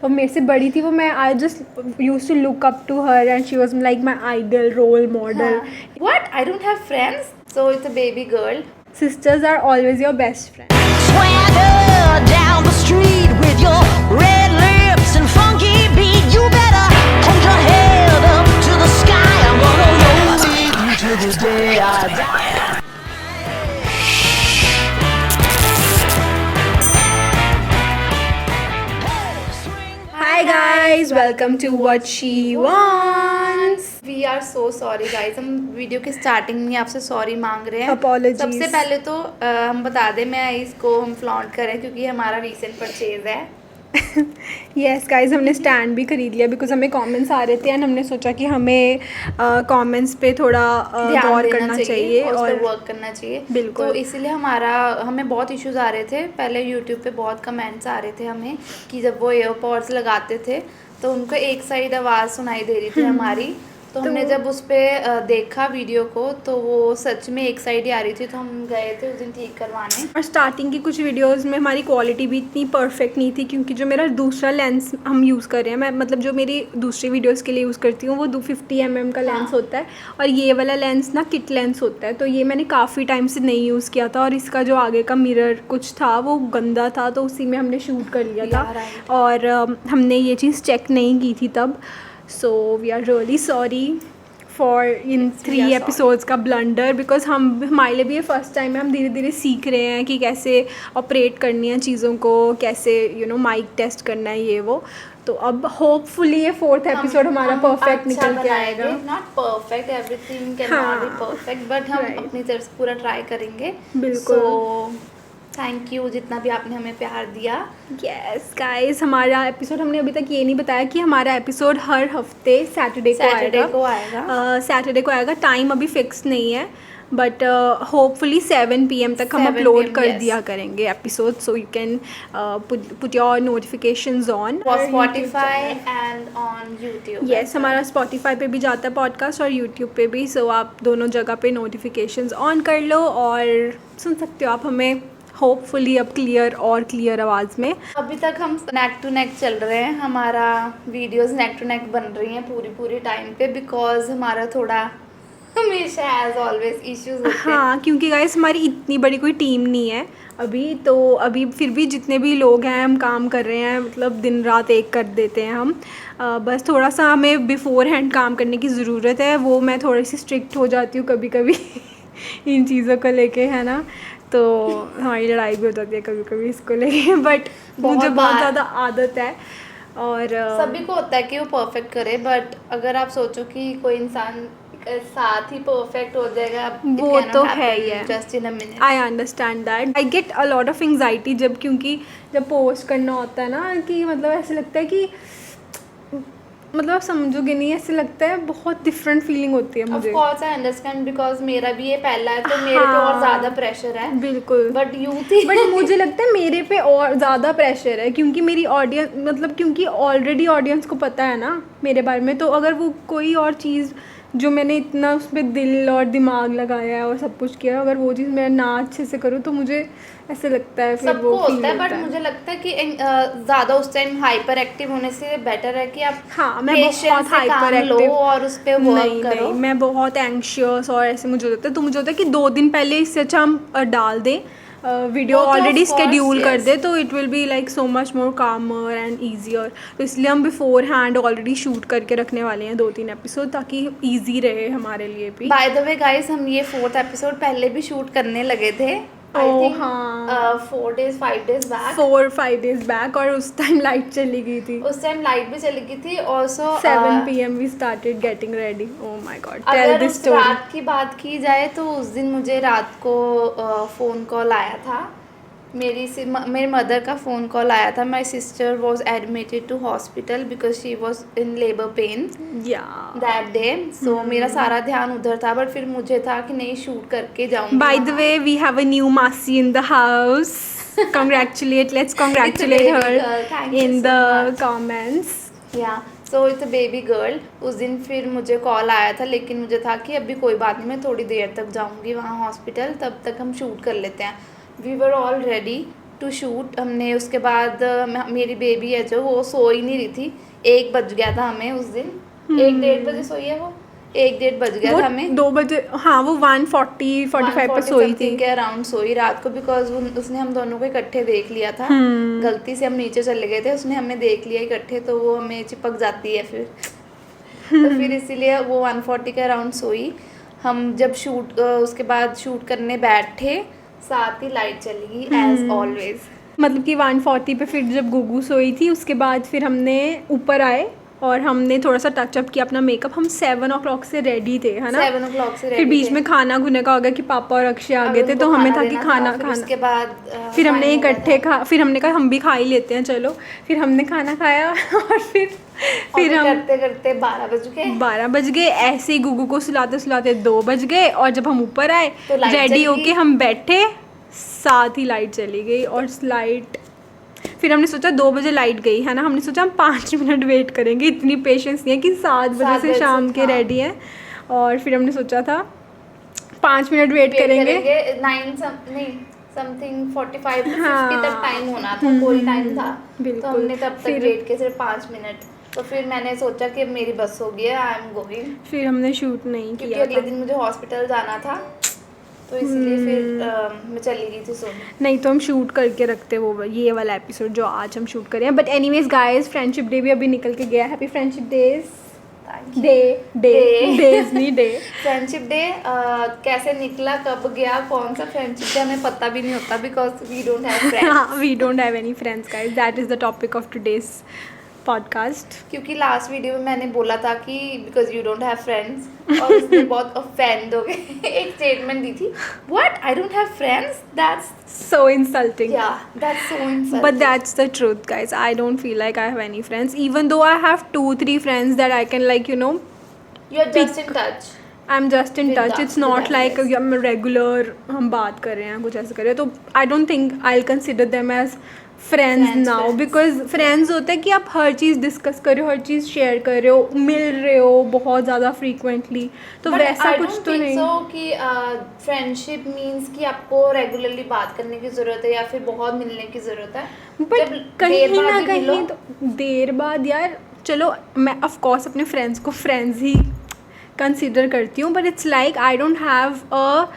वो मेरे से बड़ी थी, वो मैं I just use to look up to her and she was like my idol role model. What? I don't have friends. So it's a baby girl. Sisters are always your best friend. Swagger down the street with your red lips and funky beat. You better hold your head up to the sky. I'm gonna roll you till the day I die. Hi guys, welcome to What She Wants. We are so sorry guys. हम video के starting में आपसे sorry मांग रहे हैं. Apologies. सबसे पहले तो हम बता दें, मैं इसको हम फ्लॉन्ट करें क्योंकि हमारा रीसेंट परचेज है. यस गाइज, हमने स्टैंड भी खरीद लिया बिकॉज हमें कमेंट्स आ रहे थे एंड हमने सोचा कि हमें कमेंट्स पे थोड़ा गौर करना चाहिए और वर्क करना चाहिए. बिल्कुल. तो इसीलिए हमें बहुत इश्यूज आ रहे थे. पहले यूट्यूब पे बहुत कमेंट्स आ रहे थे हमें कि जब वो एयरपॉड्स लगाते थे तो उनको एक साइड आवाज़ सुनाई दे रही थी हमारी. तो हमने जब उस पर देखा वीडियो को तो वो सच में एक साइड ही आ रही थी. तो हम गए थे उस दिन ठीक करवाने. और स्टार्टिंग की कुछ वीडियोस में हमारी क्वालिटी भी इतनी परफेक्ट नहीं थी क्योंकि जो मेरा दूसरा लेंस हम यूज़ कर रहे हैं, मैं मतलब जो मेरी दूसरी वीडियोस के लिए यूज़ करती हूँ वो 250 mm का लेंस होता है और ये वाला लेंस ना किट लेंस होता है. तो ये मैंने काफ़ी टाइम से नहीं यूज़ किया था और इसका जो आगे का मिरर कुछ था वो गंदा था, तो उसी में हमने शूट कर लिया था और हमने ये चीज़ चेक नहीं की थी तब. So we are really sorry for इन 3 एपिसोड्स का ब्लंडर बिकॉज हमारे लिए भी ये फर्स्ट टाइम है. हम धीरे धीरे सीख रहे हैं कि कैसे ऑपरेट करनी है चीज़ों को, कैसे माइक टेस्ट करना है ये वो. तो अब होपफुली ये 4th एपिसोड हमारा परफेक्ट निकल के आएगा. Not perfect, everything can not be perfect, but हम अपनी तरफ से पूरा ट्राई करेंगे. बिल्कुल. So, थैंक यू जितना भी आपने हमें प्यार दिया. यस गाइस, हमारा एपिसोड हमने अभी तक ये नहीं बताया कि हमारा एपिसोड हर हफ्ते सैटरडे को आएगा. सैटरडे को आएगा. टाइम अभी फिक्स नहीं है बट होपफुली 7 PM तक हम अपलोड कर दिया करेंगे episode. So you can put your notifications on Spotify and on YouTube. Yes, हमारा Spotify पे भी जाता है पॉडकास्ट और YouTube पे भी. सो आप दोनों जगह पे नोटिफिकेशंस ऑन कर लो और सुन सकते हो आप हमें होपफुली अब क्लियर आवाज़ में. अभी तक हम नेक टू नेक चल रहे हैं. हमारा वीडियोस नेक टू नेक बन रही हैं पूरी टाइम पे बिकॉज हमारा थोड़ा हमेशा एज ऑलवेज इश्यूज होते हैं. हाँ, क्योंकि गाइस हमारी इतनी बड़ी कोई टीम नहीं है अभी. तो अभी फिर भी जितने भी लोग हैं हम काम कर रहे हैं, मतलब दिन रात एक कर देते हैं हम. बस थोड़ा सा हमें बिफोर हैंड काम करने की ज़रूरत है. वो मैं थोड़ी सी स्ट्रिक्ट हो जाती हूँ कभी कभी इन चीज़ों को लेके, है ना. तो हमारी लड़ाई भी हो जाती है कभी कभी इसको लेके बट मुझे बहुत ज़्यादा आदत है. और सभी को होता है कि वो परफेक्ट करे, बट अगर आप सोचो कि कोई इंसान साथ ही परफेक्ट हो जाएगा, वो तो है ही है. Just in a minute. I understand that. I get a lot of anxiety क्योंकि जब पोस्ट करना होता है ना कि मतलब ऐसे लगता है कि मतलब आप समझोगे नहीं, ऐसे लगता है बहुत डिफरेंट फीलिंग होती है मुझे. Of course I understand because मेरा भी ये पहला है तो मेरे पे और ज़्यादा प्रेशर है. बिल्कुल. बट यू थी बट मुझे लगता है मेरे पे और ज़्यादा प्रेशर है क्योंकि मेरी ऑडियंस मतलब क्योंकि ऑलरेडी ऑडियंस को पता है ना मेरे बारे में. तो अगर वो कोई और चीज़ जो मैंने इतना उस पर दिल और दिमाग लगाया है और सब कुछ किया है, अगर वो चीज़ मैं ना अच्छे से करूँ तो मुझे ऐसे लगता है फिर सबको वो होता है. बट मुझे लगता है कि ज़्यादा उस टाइम हाइपर एक्टिव होने से बेटर है कि आप हाँ, मैं बहुत हाइपर लो एक्टिव और उस पर वर्क करो. नहीं, मैं बहुत एंग्शियस और ऐसे मुझे होता है. तो मुझे होता है कि 2 दिन पहले इससे अच्छा हम डाल दें वीडियो, ऑलरेडी स्केड्यूल कर दे तो it will be like so much more कामर एंड ईजियर. तो इसलिए हम बिफोर हैंड ऑलरेडी शूट करके रखने वाले हैं 2-3 एपिसोड ताकि ईजी रहे हमारे लिए भी. बाय द वे गाइस, हम ये 4th एपिसोड पहले भी शूट करने लगे थे. हाँ, 5 days बैक. 4-5 days back. और उस टाइम लाइट चली गई थी. उस टाइम लाइट भी चली गई थी. Also 7 PM we started getting ready. Oh my god, tell अगर दिस उस स्टोरी. रात की बात की जाए तो उस दिन मुझे रात को फ़ोन कॉल आया था. मेरे मदर का फ़ोन कॉल आया था. My sister was admitted to hospital because she was in labour pain that day. So मेरा सारा ध्यान उधर था. बट फिर मुझे था कि नहीं, शूट करके जाऊँगी. By the way, we have a new मासी in the house. let's congratulate her in the comments. Yeah. So it's a baby girl. उस दिन फिर मुझे कॉल आया था लेकिन मुझे था कि अभी कोई बात नहीं, मैं थोड़ी देर तक जाऊँगी वहाँ हॉस्पिटल, तब तक हम शूट कर लेते हैं. We were all ready to shoot. हमने उसके बाद मेरी बेबी है जो वो सो ही नहीं रही थी, 1 बज गया था हमें उस दिन। 1-1:30 बजे सोई है वो, 1-1:30 बज गया था हमें। 2 बजे, हाँ वो 1:45 पे सोई थी के अराउंड सोई रात को, बिकॉज उसने हम दोनों को इकट्ठे देख लिया था। गलती से हम नीचे चले गए थे, उसने हमें देख लिया इकट्ठे, तो वो हमें चिपक जाती है फिर। तो फिर इसीलिए वो 1:40 के अराउंड सोई। हम जब उसके बाद शूट करने बैठे, साथ ही लाइट चली गई एज ऑलवेज। मतलब कि 1:40 पे फिर जब गुगू सोई थी, उसके बाद फिर हमने ऊपर आए और हमने थोड़ा सा टचअप किया अपना मेकअप। हम 7 o'clock से रेडी थे, है ना? 7 o'clock से फिर रेडी बीच थे। में खाना खुने का हो गया कि पापा और अक्षय आ गए थे, तो हमें था कि खाना उसके बाद फिर हमने time हो गया इकट्ठे था। फिर हमने कहा हम भी खा ही लेते हैं, चलो। फिर हमने खाना खाया और फिर हम करते करते 12 बज गए। 12 बज गए। ऐसे ही गुगू को सुलाते सुलाते 2 बज गए, और जब हम ऊपर आए तो लाइट रेडी चली होके गई। हम बैठे, साथ ही लाइट चली गई। और लाइट फिर हमने सोचा 2 बजे लाइट गई, है ना? हमने सोचा हम 5 मिनट वेट करेंगे, इतनी पेशेंस नहीं है कि 7 बजे से शाम के रेडी हैं। और फिर हमने सोचा था 5 मिनट वेट करेंगे। समथिंग 45 to 50 हाँ। तक टाइम होना था, कोई टाइम था। बिल्कुल। तो हमने तब तक फिर- वेट किया सिर्फ 5 मिनट। तो फिर मैंने सोचा कि अब मेरी बस हो गई है, आई एम गोइंग, फिर हमने शूट नहीं क्योंकि किया अगले था। दिन मुझे हॉस्पिटल जाना था, तो इसलिए फिर मैं चली गई थी सोने। नहीं तो हम शूट करके रखते वो ये वाला एपिसोड जो आज हम शूट करें। But anyways guys, friendship day भी अभी निकल के गया। Happy friendship days. डेज नहीं डे। फ्रेंडशिप डे कैसे निकला, कब गया, कौन सा फ्रेंडशिप डे हमें पता भी नहीं होता, because we don't have friends. We don't have any friends guys, that is the topic of today's podcast. क्योंकि लास्ट वीडियो में मैंने बोला था कि because you don't have friends, और उसने बहुत ऑफेंड हो गए। एक स्टेटमेंट दी थी, what, I don't have friends, that's So insulting. That's so insulting. But that's the truth, guys. I don't feel like I have any friends, even though I have 2-3 friends that I can, like, you know, you are just in touch. I'm just in With touch. the- It's not with like others. I'm a regular, हम बात कर रहे हैं कुछ ऐसे कर रहे हैं, तो I don't think I'll consider them as friends now, friends. because friends होता है कि आप हर चीज़ डिस्कस कर रहे हो, हर चीज़ शेयर कर रहे हो, मिल रहे हो बहुत ज़्यादा फ्रीक्वेंटली, तो वैसा कुछ तो नहीं। सो कि फ्रेंडशिप मींस कि आपको रेगुलरली बात करने की ज़रूरत है या फिर बहुत मिलने की ज़रूरत है। बट कहीं ना कहीं तो देर बाद यार, चलो मैं ऑफ कोर्स अपने फ्रेंड्स को फ्रेंड्स ही कंसिडर करती हूँ, but it's like I don't have a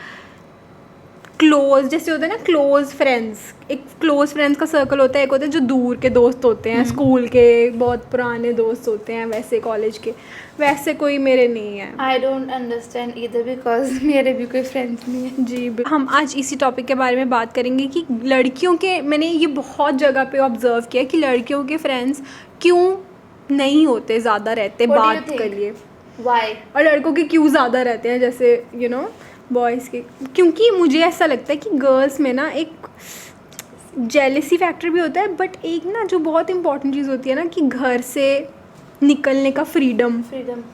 close, जैसे होता है ना क्लोज फ्रेंड्स, एक क्लोज फ्रेंड्स का सर्कल होता है, एक होता है जो दूर के दोस्त होते हैं, स्कूल के बहुत पुराने दोस्त होते हैं, वैसे कॉलेज के, वैसे कोई मेरे नहीं है। I don't understand either, because मेरे भी कोई फ्रेंड्स नहीं है। जी, हम आज इसी टॉपिक के बारे में बात करेंगे कि लड़कियों के, मैंने ये बहुत जगह पे ऑब्जर्व किया कि लड़कियों के फ्रेंड्स क्यों नहीं होते, ज़्यादा रहते What do you बात think? कर लिए, वाई? और लड़कों के क्यों ज़्यादा रहते हैं, जैसे यू नो बॉयज़ के। क्योंकि मुझे ऐसा लगता है कि गर्ल्स में ना एक जेलसी फैक्टर भी होता है, बट एक ना जो बहुत इंपॉर्टेंट चीज़ होती है ना कि घर से निकलने का फ्रीडम,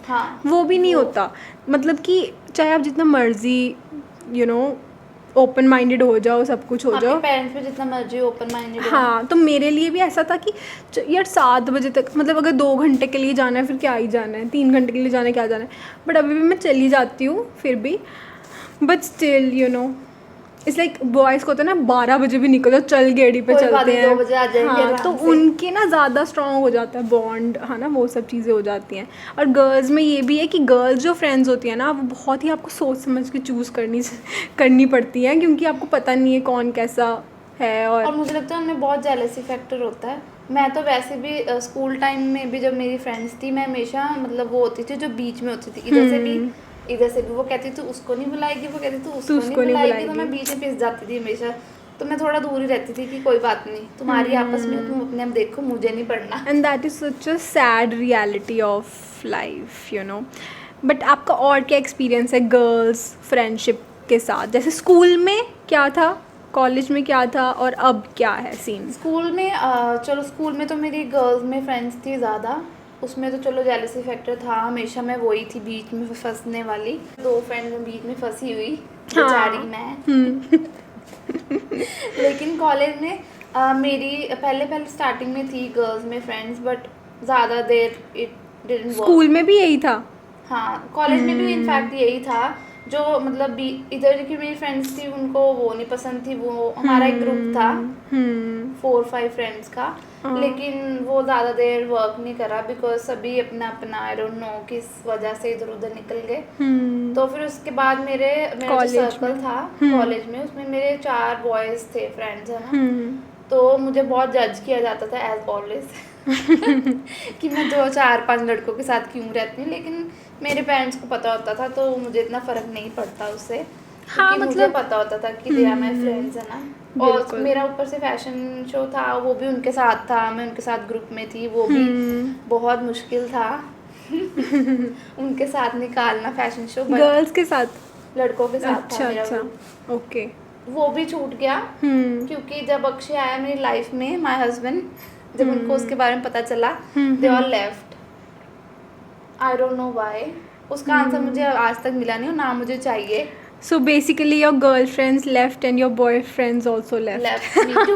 हाँ, वो भी नहीं होता। मतलब कि चाहे आप जितना मर्जी यू नो ओपन माइंडेड हो जाओ, सब कुछ हो जाओ, पेरेंट्स भी जितना मर्जी ओपन माइंडेड हो। हाँ, तो मेरे लिए भी ऐसा था कि यार 7 बजे तक, मतलब अगर 2 घंटे के लिए जाना है फिर क्या ही जाना है, 3 घंटे के लिए जाना है क्या जाना है, बट अभी भी मैं चली जाती हूँ फिर भी, but still you know it's like boys को होता है ना 12 बजे भी निकलो, चल गेड़ी पे कोई बात चलते नहीं, हैं, 2 बजे आ जाएंगे हाँ, आराम तो से। उनके ना ज़्यादा स्ट्रॉन्ग हो जाता है बॉन्ड, है ना, वो सब चीज़ें हो जाती हैं। और गर्ल्स में ये भी है कि गर्ल्स जो फ्रेंड्स होती हैं ना, वो बहुत ही आपको सोच समझ के चूज़ करनी पड़ती हैं, क्योंकि आपको पता नहीं है कौन कैसा है। और मुझे लगता है उनमें बहुत जेलसी फैक्टर होता है। मैं तो वैसे भी स्कूल टाइम में भी जब मेरी फ्रेंड्स थी, मैं हमेशा मतलब वो होती थी जो बीच में होती थी, इधर से भी वो कहती थी उसको नहीं बुलाएगी, वो कहती थी उसको नहीं बुलाएगी, तो मैं बीच में पिस जाती थी हमेशा। तो मैं थोड़ा दूर ही रहती थी कि कोई बात नहीं, तुम्हारी आपस में तुम अपने आप देखो, मुझे नहीं पढ़ना। And that is such a sad reality of life, you know. But आपका और क्या एक्सपीरियंस है गर्ल्स फ्रेंडशिप के साथ? जैसे स्कूल में क्या था, कॉलेज में क्या था, और अब क्या है सीन? स्कूल में चलो स्कूल में तो मेरी गर्ल्स में फ्रेंड्स थी ज़्यादा, उसमें तो चलो जेलसी फैक्टर था, हमेशा मैं वही थी बीच में फंसने वाली, 2 फ्रेंड में बीच में फंसी हुई बेचारी मैं। लेकिन कॉलेज में मेरी पहले स्टार्टिंग में थी गर्ल्स में फ्रेंड्स, बट ज़्यादा there it didn't work. School में भी यही था? हाँ, कॉलेज में भी इनफैक्ट यही था, जो मतलब इधर की मेरी फ्रेंड्स थी उनको वो नहीं पसंद थी। वो हमारा एक ग्रुप था 4-5 फ्रेंड्स का, लेकिन वो ज़्यादा देर वर्क नहीं करा बिकॉज सभी अपना अपना आई डोंट नो किस वजह से इधर उधर निकल गए। तो फिर उसके बाद मेरा जो सर्कल था कॉलेज में, उसमें मेरे 4 बॉयज़ थे फ्रेंड्स, है ना। तो मुझे बहुत जज किया जाता था एज ऑलवेज कि मैं 2-4-5 लड़कों के साथ क्यों रहती हूँ, लेकिन मेरे पेरेंट्स को पता होता था तो मुझे इतना फ़र्क नहीं पड़ता उससे। हाँ, मतलब मुझे पता होता था कि दे आर माई फ्रेंड्स, है ना। और मेरा ऊपर से फैशन शो था, वो भी उनके साथ था, मैं उनके साथ ग्रुप में थी, वो भी बहुत मुश्किल था उनके साथ निकालना फैशन शो। गर्ल्स के साथ, लड़कों के साथ अच्छा था मेरा अच्छा, group। ओके। वो भी छूट गया क्योंकि जब अक्षय आया मेरी लाइफ में, माय हस्बैंड, जब उनको उसके बारे में पता चला, they all left. I don't know why. उसका आंसर मुझे आज तक मिला नहीं और ना मुझे चाहिए। So basically your girlfriends left and your boyfriends also left. Left me too.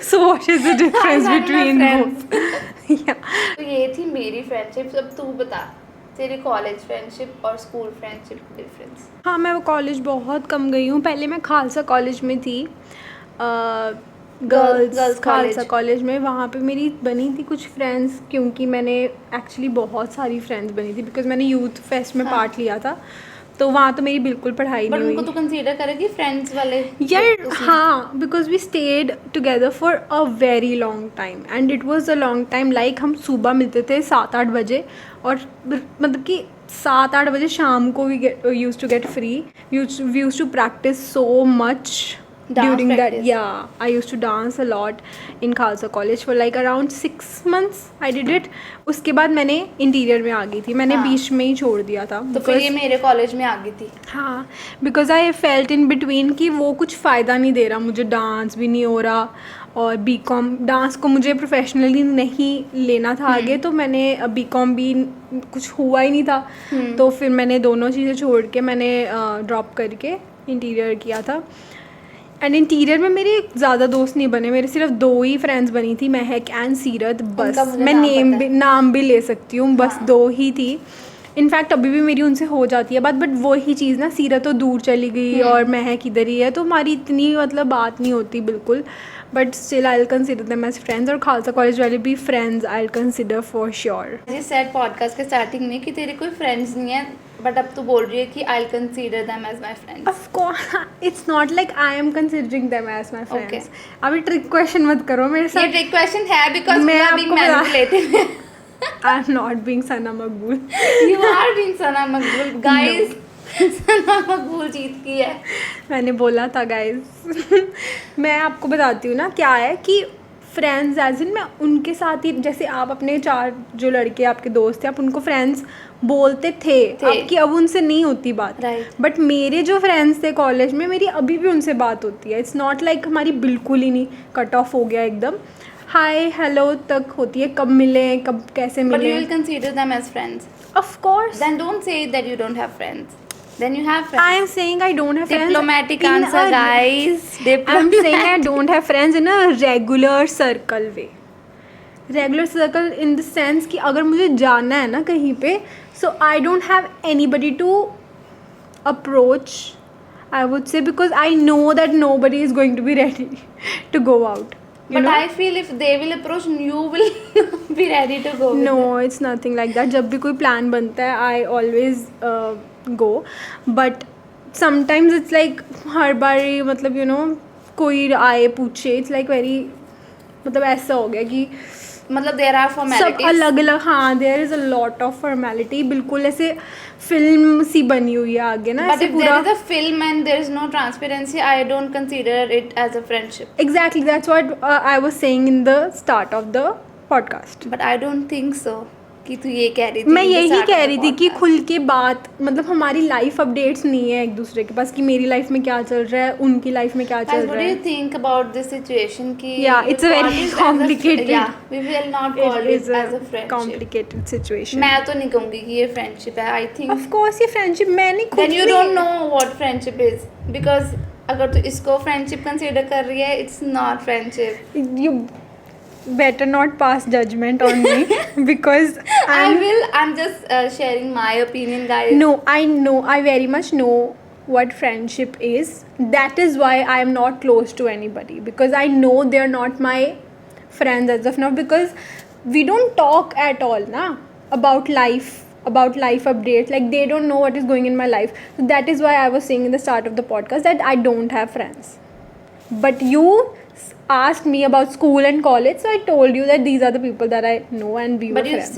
So what is the difference Those are my between friends. both? Yeah. तो ये थी मेरी फ्रेंडशिप। अब तू बता तेरी कॉलेज फ्रेंडशिप और स्कूल फ्रेंडशिप डिफरेंस। हाँ, मैं वो कॉलेज बहुत कम गई हूँ। पहले मैं खालसा कॉलेज में थी, गर्ल्स खालसा कॉलेज में। वहाँ पे मेरी बनी थी कुछ फ्रेंड्स, क्योंकि मैंने एक्चुअली बहुत सारी फ्रेंड्स बनी थी बिकॉज मैंने यूथ फेस्ट में पार्ट लिया था। तो वहाँ तो मेरी बिल्कुल पढ़ाई नहीं हुई। उनको तो कंसीडर करेगी फ्रेंड्स वाले यार हाँ, because we stayed together for a very long time and it was a long time. Like हम सुबह मिलते थे 7-8 बजे, और मतलब कि 7-8 बजे शाम को we use to get free. We use to practise so much during that. Yeah, I used to dance a lot in Khalsa college for like around 6 months I did it. उसके बाद मैंने इंटीरियर में आ गई थी, मैंने बीच में ही छोड़ दिया था। तो फिर ये मेरे कॉलेज में आ गई थी। हाँ, because I felt in between कि वो कुछ फ़ायदा नहीं दे रहा मुझे, डांस भी नहीं हो रहा और बीकॉम डांस को मुझे प्रोफेशनली नहीं लेना था आगे। तो मैंने बीकॉम भी कुछ हुआ ही नहीं था, तो फिर मैंने दोनों चीज़ें छोड़ के मैंने ड्रॉप करके इंटीरियर किया था। एंड इंटीरियर में मेरे ज़्यादा दोस्त नहीं बने, मेरे सिर्फ 2 ही फ्रेंड्स बनी थी, महक एंड सीरत, बस। मैं नाम भी ले सकती हूँ, बस 2 ही थी। इनफैक्ट अभी भी मेरी उनसे हो जाती है बात, बट वही चीज़ ना, सीरत तो दूर चली गई और महक इधर ही है, तो हमारी इतनी मतलब बात नहीं होती बिल्कुल। But still I will consider them as friends, और खालसा कॉलेज वाले भी friends I will consider for sure. ये सेड पॉडकास्ट के स्टार्टिंग में कि तेरे कोई फ्रेंड्स नहीं है, बट अब तू बोल रही है कि I will consider them as my friends. Of course, it's not like I am considering them as my friends. अभी ट्रिक क्वेश्चन मत करो मेरे साथ। ये ट्रिक क्वेश्चन है बिकॉज़ मैं you are being manipulated. I am not being Sana Maqbool. You are being Sana Maqbool guys. सना मकबूल जीत की है। मैंने बोला था गाइस। मैं आपको बताती हूँ ना क्या है कि फ्रेंड्स एज इन मैं उनके साथ ही, जैसे आप अपने 4 जो लड़के आपके दोस्त थे आप उनको फ्रेंड्स बोलते थे। आपकी अब उनसे नहीं होती बात, बट मेरे जो फ्रेंड्स थे कॉलेज में, मेरी अभी भी उनसे बात होती है। इट्स नॉट लाइक हमारी बिल्कुल ही नहीं कट ऑफ हो गया एकदम, हाय हेलो तक होती है, कब मिले, कब कैसे मिले। But you will consider them as friends. Of course. Then don't say that you don't have friends. Then you have friends. I am saying I don't have Diplomatic friends. answer, guys. I'm saying I don't have friends in a regular circle way. Regular circle in the sense कि अगर मुझे जाना है ना कहीं पे, so I don't have anybody to approach, I would say, because I know that nobody is going to be ready to go out. But I feel if they will approach, you will be ready to go. No, it's nothing like that. जब भी कोई plan बनता है, I always go. But sometimes it's like हर बार मतलब you know कोई आए पूछे, it's like very मतलब ऐसा हो गया कि मतलब there are formalities. सब अलग अलग, हाँ there is a lot of formality, बिल्कुल ऐसे फिल्म सी बनी हुई है आगे ना। But if there is a film and there is no transparency, I don't consider it as a friendship. Exactly, that's what I was saying in the start of the podcast. But I don't think so. कि तू ये कह रही थी। मैं यही कह रही थी कि खुल के बात, मतलब हमारी लाइफ अपडेट्स नहीं है एक दूसरे के पास कि मेरी लाइफ में क्या चल रहा है, उनकी लाइफ में क्या चल रहा है। What do you think about this situation? कि yeah, it's a very complicated. Yeah, we will not call it as a friendship. Complicated situation. मैं तो नहीं कहूँगी कि ये friendship है. I think. Of course ये friendship मैं नहीं खुद. Then you don't know what friendship is because अगर तू इसको friendship consider कर रही है, it's not friendship. better not pass judgment on me because I'm just sharing my opinion, guys. No, I know. I very much know what friendship is. That is why I am not close to anybody because I know they are not my friends as of now because we don't talk at all, na, about life updates. Like they don't know what is going in my life. So that is why I was saying in the start of the podcast that I don't have friends. But you asked me about school and college, so I told you that these are the people that I know and we were But you friends.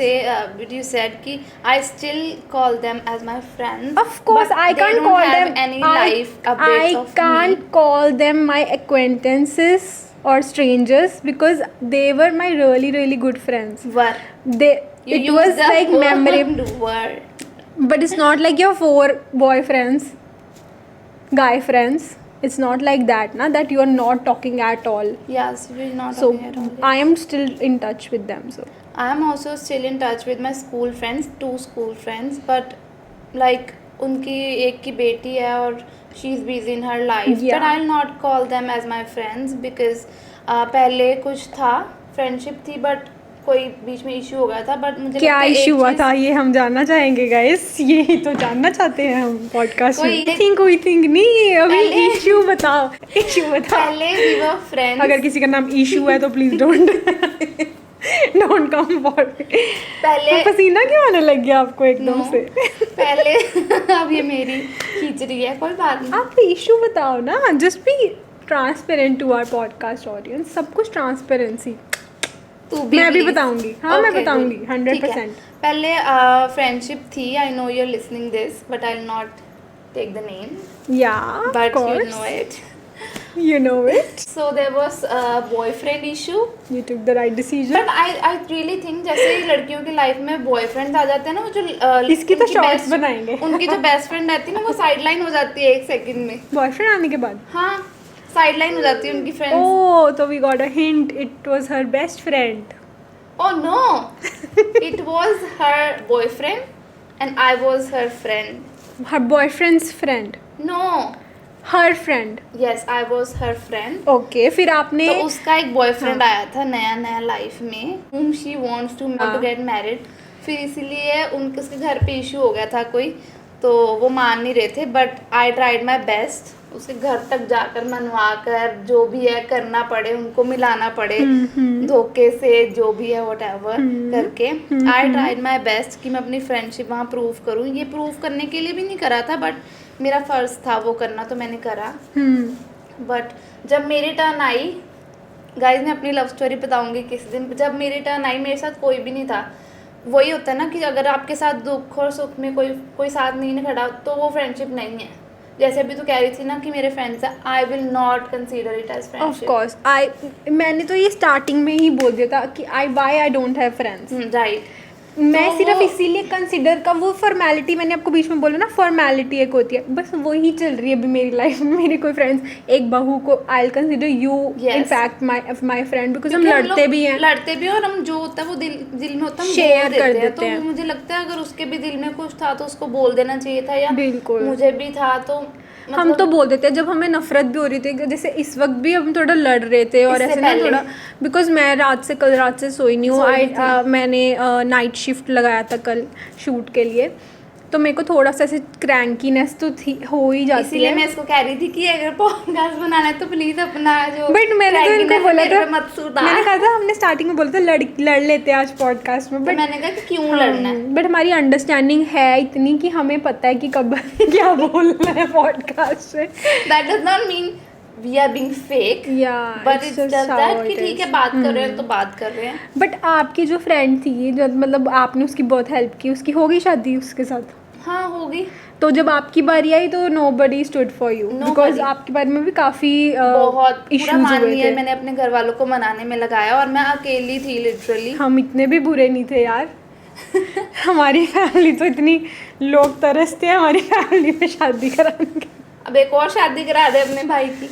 but you said कि I still call them as my friends. Of course, but I they can't don't call have them any life updates I of can't me. call them my acquaintances or strangers because they were my really really good friends. Were you It use was the like memorable, word. but it's not like your 4 boyfriends, guy friends. It's not like that, na, that you are not talking at all. Yes, we're not So talking at all. I am still in touch with them. So I am also still in touch with my school friends, 2 school friends, but like उनकी एक की बेटी है और she is busy in her life. Yeah. But I'll not call them as my friends because पहले कुछ था, friendship थी, but कोई बीच में इशू हो गया था. बट मुझे क्या लगता है एक इशू हुआ चीज़- था ये हम जानना चाहेंगे गाइस. यही तो जानना चाहते हैं हम पॉडकास्ट में. कोई- थिंक नहीं अभी. पहले- इशू बताओ. पहले we were friends. अगर किसी का नाम इशू है तो प्लीज डोंट कम फॉर. पहले पसीना क्यों आने लग गया आपको एकदम No. से? पहले अब ये मेरी खींच रही है, कोई बात नहीं. आप इशू बताओ ना. Just be transparent to our podcast audience. सब कुछ ट्रांसपेरेंसी. तू भी मैं भी please. बताऊंगी. हाँ मैं Okay, बताऊंगी good. 100%. ठीक है. पहले फ्रेंडशिप थी. I know you are listening this but I will not take the name Yeah, of but you course. Know it. You know it. So there was a boyfriend issue. You took the right decision. But I really think जैसे ही लड़कियों की life में boyfriend आ जाते हैं ना, वो जो इसकी तो उनकी shorts best- बनाएंगे. उनकी जो बेस्ट फ्रेंड रहती है ना, वो साइडलाइन हो जाती है 1 सेकंड में. बॉयफ्रेंड आने के बाद. हाँ, साइडलाइन हो जाती है उनकी friends. Oh, so we got a hint. It was her best friend. Oh no! It was her boyfriend and I was her friend. Her boyfriend's friend. No. Her friend. Yes, I was her friend. Okay, फिर आपने तो उसका एक boyfriend आया था नया नया life में, whom she wants to हाँ. get married. फिर इसीलिए उनके उसके घर पे इशू हो गया था कोई, तो वो मान नहीं रहे थे. But I tried my best, उसके घर तक जाकर मनवा कर जो भी है करना पड़े, उनको मिलाना पड़े धोखे से, जो भी है वट एवर करके. आई ट्राइड माई बेस्ट कि मैं अपनी फ्रेंडशिप वहाँ प्रूव करूँ. ये प्रूव करने के लिए भी नहीं करा था, बट मेरा फ़र्ज़ था वो करना, तो मैंने करा. बट जब मेरी टर्न आई, गाइस मैं अपनी लव स्टोरी बताऊंगी किस दिन. जब मेरी टर्न आई, मेरे साथ कोई भी नहीं था. वही होता है ना कि अगर आपके साथ दुख और सुख में कोई साथ नहीं ना खड़ा, तो वो फ्रेंडशिप नहीं है. जैसे अभी तू कह रही थी ना कि मेरे फ्रेंड्स हैं, I will not consider it as of friendship. Course मैंने तो ये स्टार्टिंग में ही बोल दिया था कि I don't have friends. Right. मैं तो सिर्फ वो- इसीलिए कंसिडर का वो फॉर्मेलिटी मैंने आपको बीच में बोला ना, फॉर्मेलिटी एक होती है, बस वही चल रही है अभी मेरी लाइफ में. मेरी कोई फ्रेंड्स, एक बहू को I consider you Yes. In fact my friend because हम क्योंकि लड़ते लोग भी हैं. लड़ते भी हैं और हम जो होता है वो दिल में होता है, हम Share बोल कर देते हैं. देते तो हैं. मुझे लगता है अगर उसके भी दिल में कुछ था तो उसको बोल देना चाहिए था, या बिल्कुल. मुझे भी था. तो हम तो बोल देते हैं जब हमें नफरत भी हो रही थी. जैसे इस वक्त भी हम थोड़ा लड़ रहे थे और इससे ऐसे ना पहले? थोड़ा, बिकॉज मैं कल रात से सोई नहीं हूँ. सोई नहीं थी. मैंने नाइट शिफ्ट लगाया था कल शूट के लिए, तो मेरे को थोड़ा सा ऐसे क्रैंकीनेस तो थी, हो ही जाती इसीलिए है. मैं इसको कह रही थी कि अगर पॉडकास्ट बनाना है तो प्लीज अपना जो बट मैंने तो इनको crankiness बोला मेरे था, पे मत सुधार. मैंने कहा था, हमने स्टार्टिंग में बोला था लड़ लेते हैं आज पॉडकास्ट में. तो बट मैंने कहा कि क्यों लड़ना है. बट हमारी अंडरस्टैंडिंग है इतनी कि हमें पता है कि कब क्या बोलना है पॉडकास्ट में. That does not mean we are being fake, Yeah, but it's it's just just how that कि it ठीक है is. बात कर रहे हैं तो बात कर रहे हैं. बट आपकी जो फ्रेंड थी, जो मतलब आपने उसकी बहुत हेल्प की, उसकी हो गई शादी उसके साथ. हाँ होगी. तो जब आपकी बारी आई तो nobody stood for you, Nobody. Because आपके बारे में भी काफ़ी बहुत पूरा इश्यूज मान हुए लिया. थे. मैंने अपने घर वालों को मनाने में लगाया और मैं अकेली थी लिटरली. हम इतने भी बुरे नहीं थे यार. हमारी फैमिली तो इतनी लोग तरसते हैं हमारी फैमिली में शादी कराने के. अब एक और शादी करा दे अपने भाई की.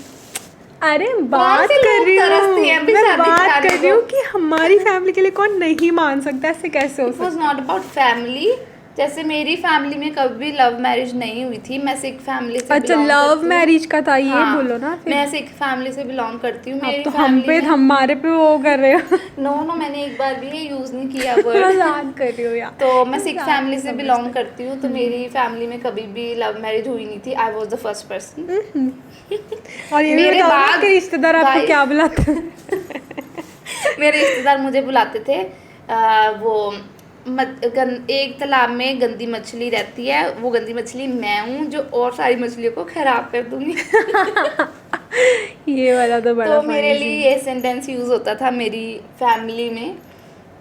अरे बात से कर लोग रही तरसते हैं हूँ अभी मैं, शादी बात कराने कर रही हूँ को? कि हमारी फैमिली के लिए कौन नहीं मान सकता, ऐसे कैसे हो इट वाज सकता. Not about family. जैसे मेरी फैमिली में कभी लव मैरिज नहीं हुई थी, मैं सिख फैमिली से अच्छा, belong लव करती हूँ। मैरिज का था ये, हाँ, बोलो ना फिर। मैं सिख फैमिली से बिलोंग करती हूँ। अब मेरी तो हम पे फैमिली में हमारे पे वो कर रहे हो। नो मैंने एक बार भी ये यूज़ नहीं किया वर्ड। मजाक कर रही हो यार। तो मैं सिख मजाक फैमिली नहीं से समझते। बिलोंग करती हूँ, तो मेरी फैमिली में कभी भी लव मैरिज हुई नहीं थी। I was the first person. और ये भी मेरे बताओ ना, बाद आपके रिश्तेदार आपको guys- क्या बुलाते हैं? मेरे रिश्तेदार मुझे बुलाते थे एक तालाब में गंदी मछली रहती है, वो गंदी मछली मैं हूँ जो और सारी मछलियों को खराब कर दूंगी। ये वाला तो बड़ा तो मेरे funny लिए scene। ये सेंटेंस यूज होता था मेरी फैमिली में।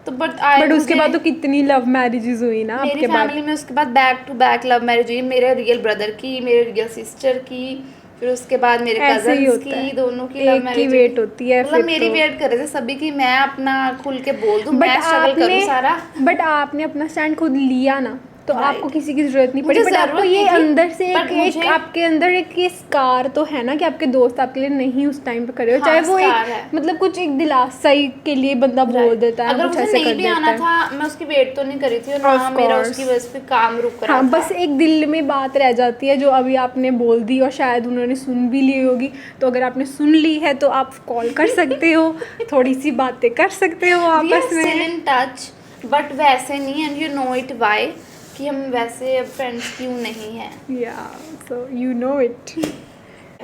तो बट उसके बाद तो कितनी लव मैरिजेस हुई ना मेरी आपके बाद। फैमिली में उसके बाद back to back love marriage हुई। मेरे रियल ब्रदर की, मेरे रियल सिस्टर की, फिर उसके बाद मेरे ऐसे ही कजन्स होता है, की, दोनों की लव एक की मैरिज वेट होती है मतलब फिर मेरी तो। वेट कर रहे थे सभी की मैं अपना खुल के बोल दूं, बट मैं स्ट्रगल करूं सारा। बट आपने अपना स्टैंड खुद लिया ना, तो Right. आपको किसी की जरूरत नहीं पड़ी। मुझे बट आपको जरूरत ये नहीं थी, अंदर से but एक मुझे- आपके अंदर एक ये स्कार तो है ना कि आपके दोस्त आपके लिए नहीं उस टाइम पे करे हो, हाँ, चाहे वो scar है। एक मतलब कुछ एक दिलासाई के लिए बंदा बोल देता है, अगर कुछ मुझे ऐसे नहीं कर भी देता आना है। था, मैं उसकी वेट तो नहीं करी थी, और ना Of मेरा course. उसकी वजह से काम रुक रहा हाँ, था। बस एक दिल में बात रह जाती है जो अभी आपने बोल दी और शायद उन्होंने सुन भी ली होगी। तो अगर आपने सुन ली है तो आप कॉल कर सकते हो, थोड़ी सी बातें कर सकते हो We are आपस still में। in touch, but वैसे नहीं, and you know it why, कि हम वैसे अब फ्रेंड्स क्यों नहीं हैं। या so you know it.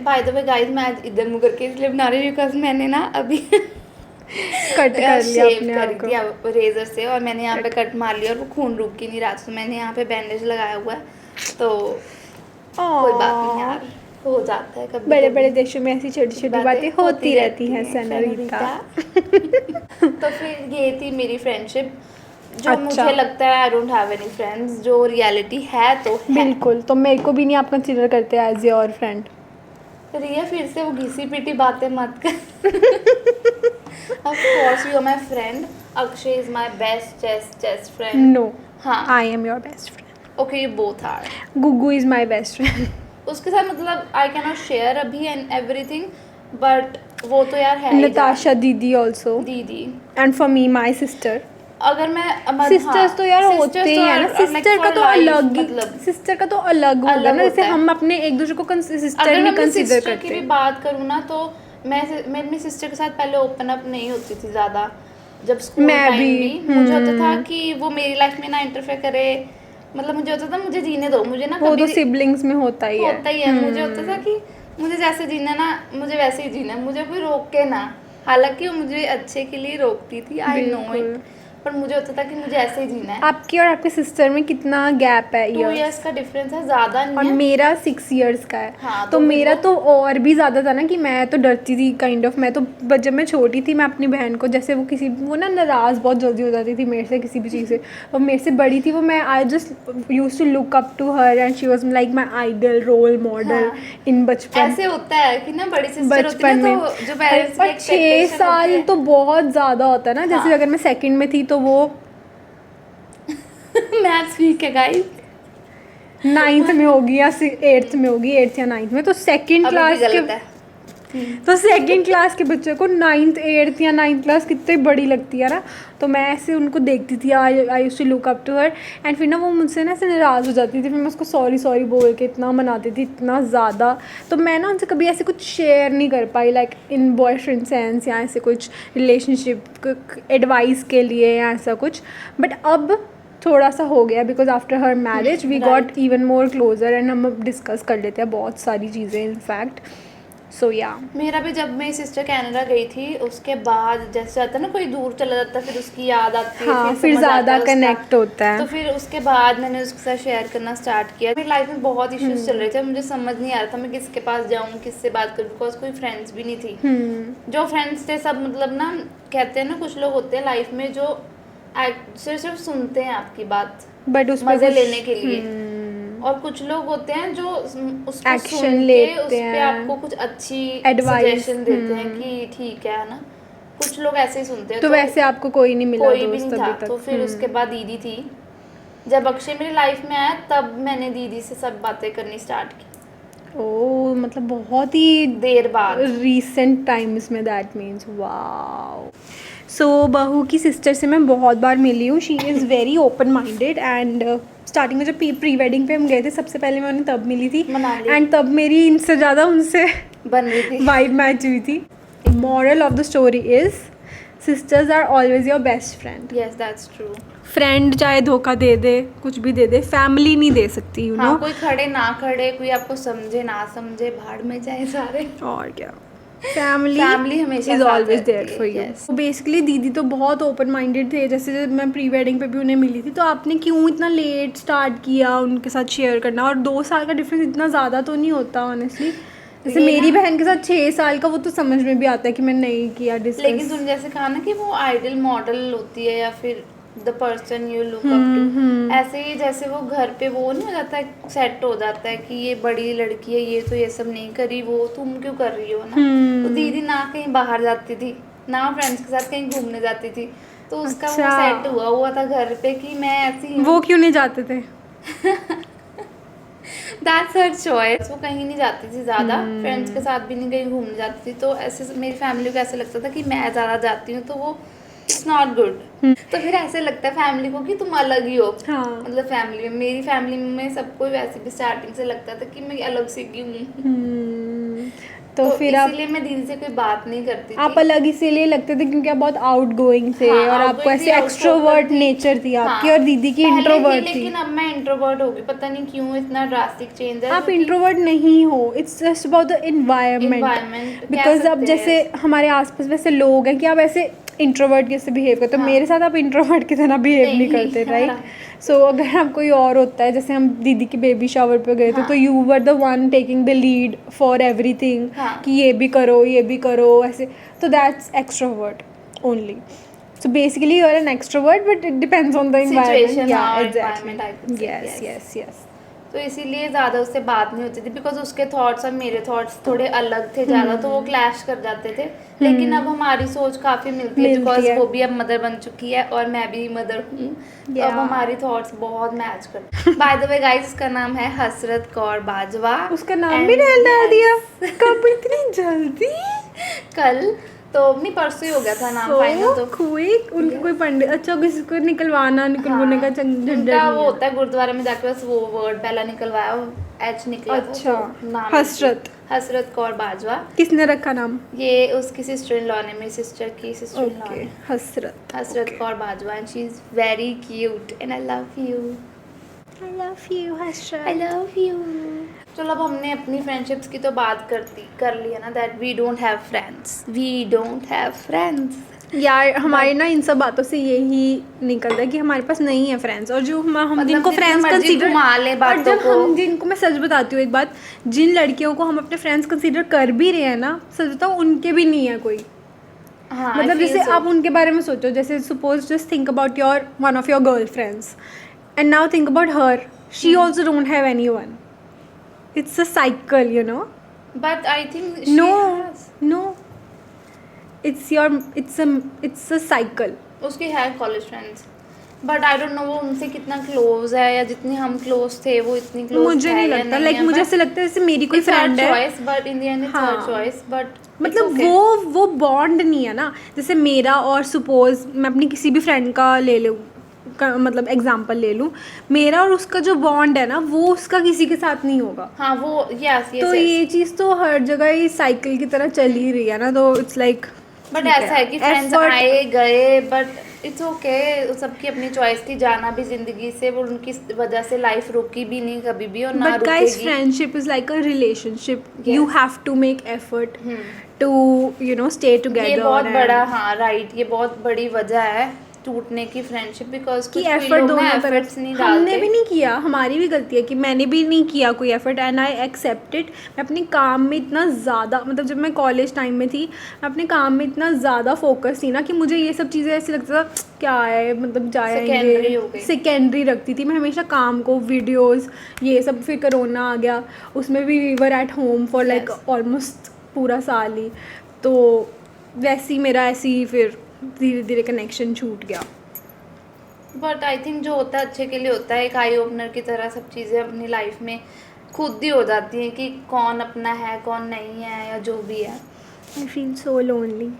Bye the way guys, मैं आज इधर मुकर के इसलिए बना रही हूँ बिकॉज मैंने ना अभी कट कर लिया शेव अपने करी आप को। थी अब रेजर से, और मैंने यहाँ पे कट मार लिया और वो खून रुक ही नहीं रहा, तो मैंने यहाँ पे बैंडेज लगाया हुआ है। तो कोई बात नहीं यार, हो जाता है कभी बड़े कभी। बड़े देशों में ऐसी छोटी छोटी बातें होती रहती हैं सनोरिटा। तो फिर ये थी मेरी फ्रेंडशिप, जो अच्छा। मुझे लगता है I don't have any friends, जो रियलिटी है तो है। बिल्कुल, तो मेरे को भी नहीं आप कंसिडर करते एज योर फ्रेंड। रिया फिर से वो घिसी पिटी बातें मत कर। Of course you are my friend. Akshay is my best friend. No, हाँ, I am your best friend. Okay you both are. Gugu is my best friend. उसके साथ मतलब आई कैन नॉट शेयर अभी एंड एवरीथिंग, बट वो तो यार है ही नताशा दीदी ऑल्सो, जान। दीदी, and for me my sister. अगर मैं सिस्टर्स तो यार होते ही है ना, सिस्टर का तो अलग ही, मतलब सिस्टर का तो अलग होगा अलग ना, जैसे होता है। हम अपने एक दूसरे को सिस्टर अगर नहीं मैं अपनी कंसिडर सिस्टर की करते। भी बात करूँ ना, तो मैं अपनी सिस्टर के साथ पहले ओपन अप नहीं होती थी ज़्यादा। जब स्कूल मैं टाइम भी, भी मुझे होता था कि वो मेरी लाइफ में ना इंटरफेयर करे, मतलब मुझे होता था मुझे जीने दो, मुझे ना वो तो कभी सिबलिंग्स में होता ही है। मुझे होता था कि मुझे जैसे जीना ना, मुझे वैसे ही जीना, मुझे कोई रोके ना। हालांकि वो मुझे अच्छे के लिए रोकती थी, आई नो बिल्कुल। इट, पर मुझे होता था कि मुझे ऐसे ही जीना है। आपकी और आपके सिस्टर में कितना गैप है? 2 years का डिफरेंस है, ज़्यादा और नहीं है। मेरा 6 years का है। हाँ, तो तो मेरा वो- तो और भी ज़्यादा था ना कि मैं तो डरती थी काइंड ऑफ। मैं तो जब मैं छोटी थी, मैं अपनी बहन को जैसे वो ना नाराज़ बहुत जल्दी हो जाती थी मेरे से किसी भी चीज़ से। और मेरे से बड़ी थी वो, मैं I just use to look up to her and she was like my idol, role model हाँ। इन बचपन। ऐसे होता है कि ना बड़ी सिस्टर होती बचपन है में ना, तो जो पेरेंट्स और 6 साल तो बहुत ज़्यादा होता है ना। जैसे हाँ। अगर मैं सेकंड में थी तो वो मैथ्स वीक है गाइस, 9th में होगी या 8th में होगी, 8th या 9th में। तो सेकंड अभी भी क्लास गलत के है। तो सेकंड क्लास के बच्चे को 9th 8th या 9th क्लास कितनी बड़ी लगती है ना। तो मैं ऐसे उनको देखती थी, I used to look up to her, and फिर ना वो मुझसे ना ऐसे नाराज़ हो जाती थी, फिर मैं उसको सॉरी बोल के इतना मनाती थी, इतना ज़्यादा। तो मैं ना उनसे कभी ऐसे कुछ शेयर नहीं कर पाई, लाइक इन बॉयफ्रेंड सेंस या ऐसे कुछ रिलेशनशिप एडवाइस के लिए या ऐसा कुछ। बट अब थोड़ा सा हो गया because after her marriage we got even more closer, and हम अब डिस्कस कर लेते हैं बहुत सारी चीज़ें इनफैक्ट। सो या मेरा भी, जब मेरी सिस्टर कनाडा गई थी उसके बाद जैसे आता है ना, कोई दूर चला जाता है फिर उसकी याद आती है, हाँ, फिर समझ आता ज़्यादा है उसका। कनेक्ट होता है। तो फिर उसके बाद मैंने उसके साथ शेयर करना स्टार्ट किया। मेरी लाइफ में बहुत इश्यूज चल रहे थे, मुझे समझ नहीं आ रहा था मैं किसके पास जाऊँ, किससे बात करूँ, बिकॉज कोई फ्रेंड्स भी नहीं थी। जो फ्रेंड्स थे सब मतलब ना, कहते हैं ना कुछ लोग होते हैं लाइफ में जो सिर्फ सुनते हैं आपकी बात बट उस मजे लेने के लिए, और कुछ लोग होते हैं जो उसको Action सुन के लेते उस पे हैं, आपको कुछ अच्छी advice, सजेशन देते हैं कि ठीक है ना। कुछ लोग ऐसे ही सुनते हैं। तो वैसे आपको कोई नहीं मिला कोई भी दोस्त नहीं अभी था। तक? तो फिर उसके बाद दीदी थी, जब अक्षय मेरी लाइफ में आया तब मैंने दीदी से सब बातें करनी स्टार्ट की, ओ मतलब बहुत ही देर बाद। रीसेंट टाइम्स में, दैट मीन्स वाओ। सो बहू की सिस्टर से मैं बहुत बार मिली हूँ. She is very open minded and starting में जब प्री वेडिंग पे हम गए थे सबसे पहले मैं उन्हें तब मिली थी मनाली. एंड तब मेरी इनसे ज़्यादा उनसे बन रही थी. वाइब मैच हुई थी. Moral of the story is sisters are always your best friend. Yes that's true. Friend चाहे धोखा दे दे कुछ भी दे दे, फैमिली नहीं दे सकती, यू नो. हाँ, कोई खड़े ना खड़े, कोई आपको समझे ना समझे, भाड़ में जाए सारे. और क्या, फैमिली हमेशा इज साथ ऑलवेज रहती देयर है, फॉर यू. yes. बेसिकली दीदी तो बहुत ओपन माइंडेड थे. जैसे जब मैं प्री वेडिंग पे भी उन्हें मिली थी तो आपने क्यों इतना लेट स्टार्ट किया उनके साथ शेयर करना, और 2 साल का डिफरेंस इतना ज़्यादा तो नहीं होता ऑनेस्टली. जैसे ये मेरी ना- बहन के साथ 6 साल का, वो तो समझ में भी आता है कि मैंने नहीं किया लेकिन डिस्कस. तुमने जैसे कहा ना कि वो आइडल मॉडल होती है या फिर the person you look up to, ऐसे ही जैसे वो घर पे वो नहीं हो जाता है, सेट हो जाता है कि ये बड़ी लड़की है, ये तो ये सब नहीं करी, वो तुम क्यों कर रही हो ना. तो दीदी ना कहीं बाहर जाती थी ना फ्रेंड्स के साथ कहीं घूमने जाती थी, तो उसका वो अच्छा. सेट हुआ था घर पे कि मैं ऐसी हूँ. वो क्यों नहीं जाते थे? That's her choice. वो कहीं नहीं जाती थी ज़्यादा, फ्रेंड्स के साथ भी नहीं कहीं घूमने जाती थी, तो ऐसे मेरी फैमिली को ऐसे लगता था कि मैं ज़्यादा जाती हूँ, तो वो इट्स नॉट गुड. तो फिर ऐसे लगता है फैमिली को कि तुम अलग ही हो. हाँ. मतलब फैमिली में, मेरी फैमिली में सबको वैसे भी स्टार्टिंग से लगता था कि मैं अलग सी क्यों हूँ. तो फिर आप इसीलिए मैं दीदी से कोई बात नहीं करती थी. आप अलग इसीलिए लगते थे क्योंकि आप बहुत आउट गोइंग थे. हाँ, और outgoing आपको ऐसे थी, एक्सट्रोवर्ट outspoken थी. नेचर थी आपकी. हाँ, और दीदी की पहले इंट्रोवर्ट थी, थी. लेकिन अब मैं इंट्रोवर्ट हो गई. पता नहीं क्यों इतना ड्रास्टिक चेंज है. आप इंट्रोवर्ट नहीं हो, it's just about the Environment, environment. कह बिकॉज अब सकते जैसे हैं. हमारे आसपास वैसे लोग हैं कि आप ऐसे इंट्रोवर्ट कैसे बिहेव करते हो. हाँ. मेरे साथ आप इंट्रोवर्ट की तरह बिहेव नहीं नहीं, करते, राइट. हाँ. सो अगर आप कोई और होता है, जैसे हम दीदी की बेबी शावर पे गए थे, हाँ. तो you were the one taking the lead for everything हाँ. कि ये भी करो ऐसे. तो that's extrovert only. So basically you are an extrovert, but it depends on the environment. Situation, Yeah, हाँ, exactly. environment, I could say, Yes, yes. yes. तो इसीलिए ज़्यादा उससे बात नहीं होती थी, बिकॉज उसके थॉट्स और मेरे थॉट्स थोड़े अलग थे ज़्यादा, तो वो क्लैश कर जाते थे. लेकिन अब हमारी सोच काफ़ी मिलती है, बिकॉज वो भी अब मदर बन चुकी है और मैं भी मदर हूँ. तो अब हमारी थॉट्स बहुत मैच करते हैं. बाय द वे गाइस, उसका नाम है हसरत कौर बाजवा. उसका नाम भी डाल दिया. कब इतनी जल्दी? कल तो नहीं, परसों ही हो गया था नाम फाइनल. तो क्विक. उनका कोई पंडित, अच्छा किसी को निकलवाने का झंझट उनका वो नहीं है. होता है गुरुद्वारा में जाके, बस वो वर्ड पहला निकलवाया, एच निकला था, अच्छा. तो नाम हसरत. हसरत कौर बाजवा. किसने रखा नाम? ये उसकी सिस्टर इन लॉ ने, मेरी सिस्टर की सिस्टर इन लॉ ओके, ने. हसरत. हसरत Kaur Bajwa, and she is very cute and I love you. I love you, Hasrat. I love you. चलो, अब हमने अपनी फ्रेंडशिप्स की तो बात कर ली है ना, that we don't have friends. यार हमारे ना इन सब बातों से यही निकलता है कि हमारे पास नहीं है फ्रेंड्स. और जो हम मतलब जिनको जितना फ्रेंड्स मर्जी कंसीडर, घुमा ले और बातों जब को. हम जिनको, मैं सच बताती हूँ एक बात, जिन लड़कियों को हम अपने फ्रेंड्स कंसीडर कर भी रहे हैं ना, सच बताऊँ उनके भी नहीं है कोई. हाँ, मतलब जैसे आप उनके बारे में सोचो, जैसे suppose just think about your one of your girl friends and now think about her. She also don't have anyone. It's a cycle, you know. But I think No, it's a cycle. उसकी है college friends, but I don't know वो उनसे कितना close है, या जितनी हम close थे वो इतनी क्लोज मुझे नहीं लगता. लाइक मुझे ऐसे लगता है जैसे मेरी कोई फ्रेंड है, choice, but in the end it's our choice. But मतलब वो बॉन्ड नहीं है ना. जैसे मेरा और सपोज मैं अपनी किसी भी फ्रेंड का ले लूँ, मतलब एग्जांपल ले लूँ, मेरा और उसका जो बॉन्ड है ना, वो उसका किसी के साथ नहीं होगा. हाँ, वो यस तो ये चीज़ तो हर जगह ही साइकिल की तरह चल ही रही है ना. तो इट्स लाइक, बट ऐसा है कि फ्रेंड्स आए गए, बट इट्स ओके. सबकी अपनी चॉइस थी जाना भी जिंदगी से, वो उनकी वजह से लाइफ रुकी भी नहीं कभी भी, और ना बट गाइस, रुकेगी. Friendship is like a relationship. You have to make effort hmm. To stay together. ये बहुत बड़ा, हाँ राइट, ये बहुत बड़ी वजह है टूटने की फ्रेंडशिप, बिकॉज कि एफर्ट दोनों तरफ नहीं हमने डालते. भी नहीं किया. हमारी भी गलती है कि मैंने भी नहीं किया कोई effort, and I accept it. मैं अपने काम में इतना ज़्यादा, मतलब जब मैं कॉलेज टाइम में थी, मैं अपने काम में इतना ज़्यादा फोकस थी ना कि मुझे ये सब चीज़ें ऐसे लगता था क्या है, मतलब Secondary हो गई. सेकेंडरी रखती थी मैं हमेशा काम को, वीडियोज़ ये सब. फिर कोरोना आ गया, उसमें भी we were at home for like almost पूरा साल ही. तो वैसे ही मेरा ऐसे ही फिर धीरे धीरे कनेक्शन छूट गया. बट आई थिंक जो होता है अच्छे के लिए होता है. एक आई ओपनर की तरह सब चीज़ें अपनी लाइफ में खुद ही हो जाती हैं कि कौन अपना है कौन नहीं है, या जो भी है. I feel so lonely.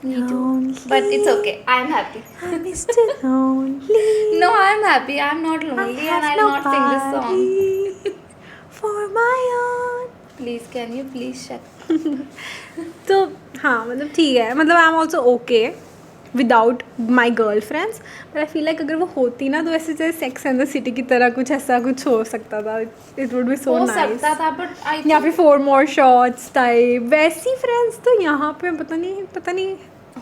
Me too. But it's okay. I'm happy. I'm Mr. Lonely. No, I'm happy. I'm not lonely and I'll not sing this song. nobody for my own. Please, can you please shut? तो हाँ मतलब ठीक है, मतलब I am also okay without my girl friends, but I feel like अगर वो होती ना तो ऐसे जैसे सेक्स एंड द सिटी की तरह कुछ ऐसा कुछ हो सकता था. इट वुड बी सो हो नाइस. सकता था but I या think फिर 4 more shots टाइप वैसी फ्रेंड्स तो यहाँ पे पता नहीं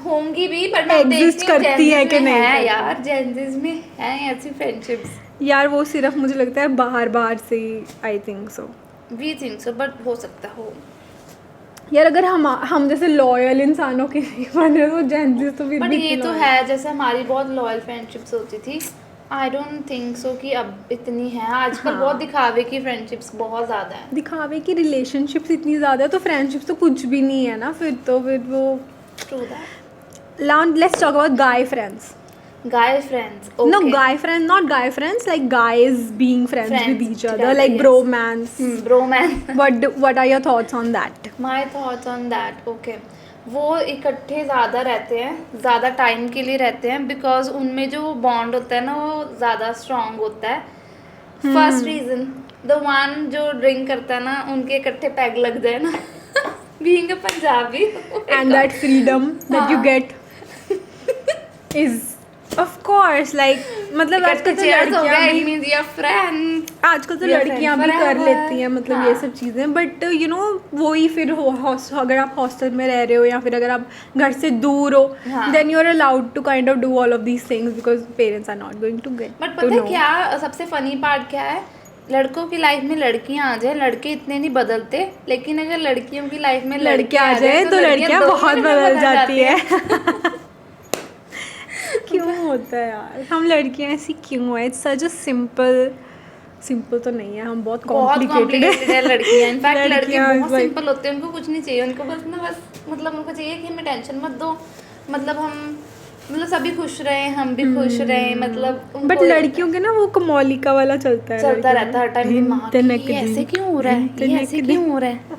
होंगी भी पर मैं Exist देखती हूँ करती है Gen Z कि में नहीं है करती. यार. जेंजिस में है ऐसी फ्रेंडशिप्स. यार वो सिर्फ मुझे लगता है बाहर से ही. I think so. We think so but हो सकता हो. यार अगर हम जैसे लॉयल इंसानों के नहीं बने तो जेंजिस तो फिर बट भी ये इतनी तो loyal. है जैसे हमारी बहुत लॉयल फ्रेंडशिप्स होती थी. आई डोंट थिंक सो कि अब इतनी है. आजकल हाँ. बहुत दिखावे की फ्रेंडशिप्स बहुत ज़्यादा है. दिखावे की रिलेशनशिप्स इतनी ज़्यादा है तो फ्रेंडशिप्स तो कुछ भी नहीं है ना फिर वो. True that. Let's talk about guy friends. Guy friends. No, Okay. guy friends, not guy friends, like guys being friends with Friends each other, together, like yes. bromance. Bromance. What are your thoughts on that? My thoughts on that. Okay. वो इकट्ठे ज़्यादा रहते हैं, ज़्यादा time के लिए रहते हैं बिकॉज उनमें जो बॉन्ड होता है ना वो ज़्यादा स्ट्रॉन्ग होता है. फर्स्ट रीज़न द वन जो ड्रिंक करता है ना उनके इकट्ठे पैग लग जाए ना. Being a Punjabi. And that freedom that you हाँ. get is of course like मतलब आजकल तो cheers हो गया. लड़कियां It भी means your friend. आजकल तो We are लड़कियां friends भी कर forever. लेती हैं मतलब ये हाँ. सब चीज़ें बट यू नो वही फिर अगर आप हॉस्टल में रह रहे हो या फिर अगर आप घर से दूर हो हाँ. Then you are allowed to kind of do all of these things because parents are not going to get but पता है क्या सबसे फनी पार्ट क्या है. लड़कों की लाइफ में लड़कियां आ जाए लड़के इतने नहीं बदलते लेकिन अगर लड़कियों की लाइफ में लड़कियां आ जाए तो लड़कियां दो बहुत मिनट में बदल जाती है. हैं. क्यों होता है यार हम लड़कियां ऐसी क्यों है. इट्स सच अ सिंपल तो नहीं है हम बहुत बहुत कॉम्प्लिकेटेड कॉम्प्लिकेटेड है लड़कियां. इनफैक्ट लड़के लड़कियां बहुत like- सिंपल होते हैं. उनको कुछ नहीं चाहिए. उनको बस मतलब उनको चाहिए कि हमें टेंशन मत दो. मतलब सभी खुश रहे हम भी खुश रहे. मतलब बट उनको लड़कियों के ना वो कमौलिका वाला चलता है चलता लड़कियों रहता है हर टाइम. दिमाग तनक ये ऐसे दी, क्यों हो रहा है. ये तनक ऐसे दी. क्यों हो रहा है.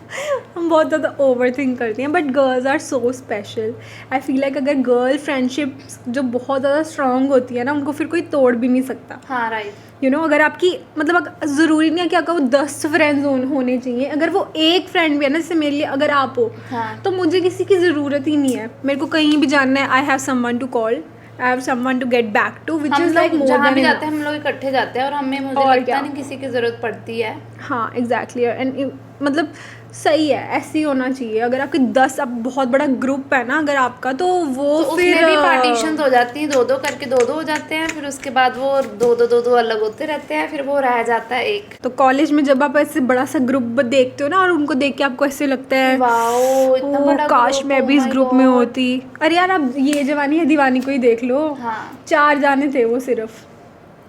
हम बहुत ज़्यादा ओवर थिंक करती हैं but girls are so special. I feel like अगर गर्ल फ्रेंडशिप्स जो बहुत ज़्यादा स्ट्रॉन्ग होती है ना उनको फिर कोई तोड़ भी नहीं सकता. हाँ राइट. यू नो अगर आपकी मतलब ज़रूरी नहीं है कि आपका वो 10 फ्रेंड्स होने चाहिए. अगर वो एक फ्रेंड भी है ना जैसे मेरे लिए अगर आप हो हाँ. तो मुझे किसी की ज़रूरत ही नहीं है. मेरे को कहीं भी जानना है I have someone to call. I have someone to get back to which हम इज़ लाइक लोग मोर जहाँ भी देन. जाते हैं हम लोग इकट्ठे जाते हैं और हमें मुझे और लगता क्या. नहीं किसी की ज़रूरत पड़ती है. हाँ एग्जैक्टली. एंड मतलब सही है ऐसे ही होना चाहिए. अगर आपके 10 अब बहुत बड़ा ग्रुप है ना अगर आपका तो वो तो फिर उसमें भी पार्टीशन हो जाती हैं. दो करके दो हो जाते हैं. फिर उसके बाद वो दो अलग होते रहते हैं. फिर वो रह जाता है एक. तो कॉलेज में जब आप ऐसे बड़ा सा ग्रुप देखते हो ना और उनको देख के आपको ऐसे लगता है वाओ इतना ओ बड़ा काश group, मैं oh भी इस my ग्रुप में God. होती. अरे यार अब ये जवानी है दीवानी को ही देख लो. हाँ. 4 जाने थे वो सिर्फ.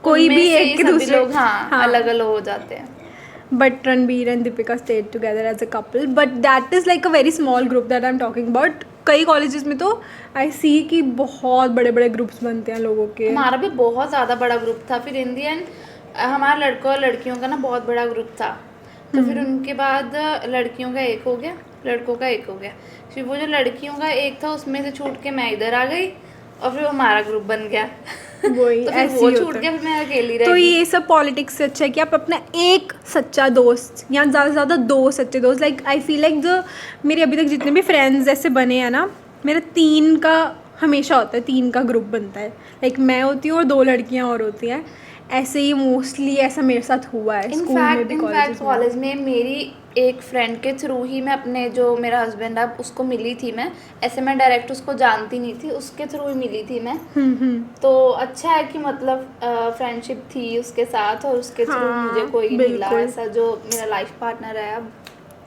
कोई उनमें भी से एक के सभी दूसरे लोग हाँ अलग अलग हो जाते हैं. But Ranbir and Deepika stayed together as a couple. But that is like a very small group that I'm talking about. कई कॉलेजेस में तो आई सी कि बहुत बड़े बड़े ग्रुप्स बनते हैं लोगों के. हमारा भी बहुत ज़्यादा बड़ा ग्रुप था. फिर इन दी एंड हमारा लड़कों और लड़कियों का ना बहुत बड़ा ग्रुप था. तो फिर उनके बाद लड़कियों का एक हो गया लड़कों का एक हो गया. फिर वो जो लड़कियों का एक था उसमें से छूट के मैं इधर आ गई और फिर वो हमारा ग्रुप बन गया. वही तो फिर ऐसे वो ही छूट होता गया है. फिर मैं अकेली रह तो गई. ये सब पॉलिटिक्स से अच्छा है कि आप अपना एक सच्चा दोस्त या ज़्यादा से ज़्यादा 2 सच्चे दोस्त. लाइक आई फील लाइक जो मेरे अभी तक जितने भी फ्रेंड्स ऐसे बने हैं ना मेरा 3 का हमेशा होता है. 3 का ग्रुप बनता है. लाइक मैं होती हूँ और 2 लड़कियाँ और होती हैं. ऐसे ही मोस्टली ऐसा मेरे साथ हुआ है स्कूल में भी इनफैक्ट कॉलेज कॉलेज में मेरी एक फ्रेंड के थ्रू ही मैं अपने जो मेरा हस्बैंड है उसको मिली थी मैं. ऐसे मैं डायरेक्ट उसको जानती नहीं थी. उसके थ्रू ही मिली थी मैं. तो अच्छा है कि मतलब फ्रेंडशिप थी उसके साथ और उसके थ्रू हाँ, मुझे कोई मिला बिल्कुल. ऐसा जो मेरा लाइफ पार्टनर है अब.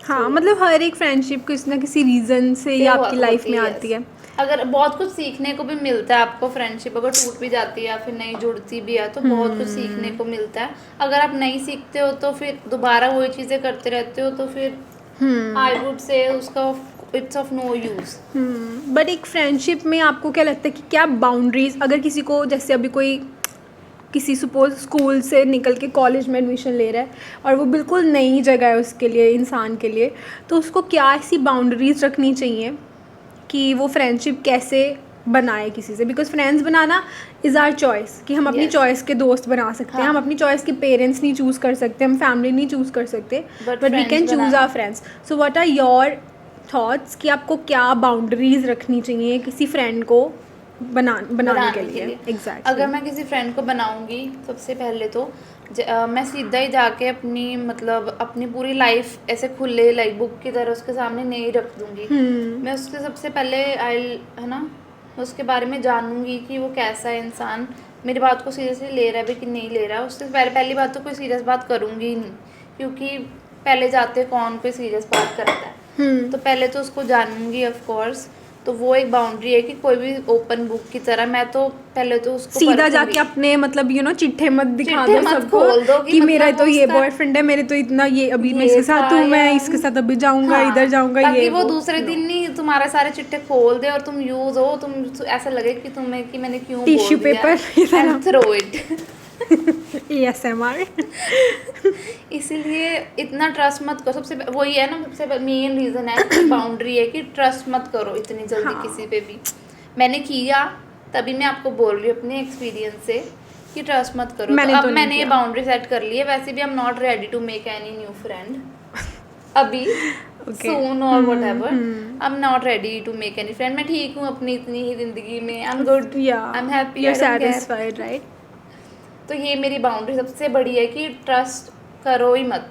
हाँ मतलब हर एक फ्रेंडशिप किसी ना किसी रीज़न से ही आपकी लाइफ में आती है. अगर बहुत कुछ सीखने को भी मिलता है आपको. फ्रेंडशिप अगर टूट भी जाती है या फिर नहीं जुड़ती भी है तो बहुत कुछ सीखने को मिलता है. अगर आप नहीं सीखते हो तो फिर दोबारा वही चीज़ें करते रहते हो तो फिर आई वुड से उसका it's of no use. But एक फ्रेंडशिप में आपको क्या लगता है कि क्या बाउंड्रीज अगर किसी को जैसे अभी कोई किसी सपोज स्कूल से निकल के कॉलेज में एडमिशन ले रहा है और वो बिल्कुल नई जगह है उसके लिए इंसान के लिए तो उसको क्या ऐसी बाउंड्रीज रखनी चाहिए कि वो फ्रेंडशिप कैसे बनाए किसी से, because friends banana is our choice, कि हम अपनी Yes. चॉइस के दोस्त बना सकते हैं, हाँ. हम अपनी चॉइस के पेरेंट्स नहीं चूज़ कर सकते, हम फैमिली नहीं चूज़ कर सकते, But but we friends can choose बनाना. Our friends. So what are your thoughts कि आपको क्या बाउंड्रीज रखनी चाहिए किसी फ्रेंड को बनाने के लिए? एग्जैक्टली. अगर मैं किसी फ्रेंड को बनाऊंगी, सबसे पहले तो मैं सीधा ही जाके अपनी मतलब अपनी पूरी लाइफ ऐसे खुले लाइक बुक की तरह उसके सामने नहीं रख दूंगी. मैं उसके सबसे पहले है ना, मैं उसके बारे में जानूंगी कि वो कैसा है इंसान, मेरी बात को सीरियसली ले रहा है भी कि नहीं ले रहा है. उससे पहली बात तो कोई सीरियस बात करूंगी ही नहीं, क्योंकि पहले जाते कौन कोई सीरियस बात करता है. तो पहले तो उसको जानूंगी ऑफ कोर्स. तो वो एक बाउंड्री है कि कोई भी ओपन बुक की तरह मैं तो पहले तो उसको सीधा परखूंगी. जाके अपने मतलब चिट्ठे मत दिखा चिट्ठे दो मत सबको खोल दो कि कि मेरा मतलब तो ये उसका- बॉयफ्रेंड है, मेरे तो इतना ये अभी मैं ये इसके साथ था हूँ, मैं या- इसके साथ अभी जाऊंगा, हाँ, इधर जाऊंगा, ताकि ये वो दूसरे दिन नहीं तुम्हारे सारे चिट्ठे खोल दे और तुम यूज हो, तुम ऐसा लगे कि तुम्हें कि मैंने क्यों Tissue बोल दिया paper and throw it. ASMR. इसीलिए इतना ट्रस्ट मत करो. वही है ना, सबसे मेन रीजन है बाउंड्री है कि ट्रस्ट मत करो इतनी जल्दी हाँ. किसी पे भी. मैंने किया तभी मैं आपको बोल रही हूँ अपने एक्सपीरियंस से कि ट्रस्ट मत करो. मैंने तो तो अब नहीं मैंने ये किया. बाउंड्री सेट कर ली है. वैसे भी I am not ready to make any new friend अभी सून और whatever. I am not ready to make any friend. मैं ठीक हूँ अपनी इतनी ही जिंदगी में. I am good, I am happy, you're satisfied, right? तो ये मेरी बाउंड्री सबसे बड़ी है कि ट्रस्ट करो ही मत.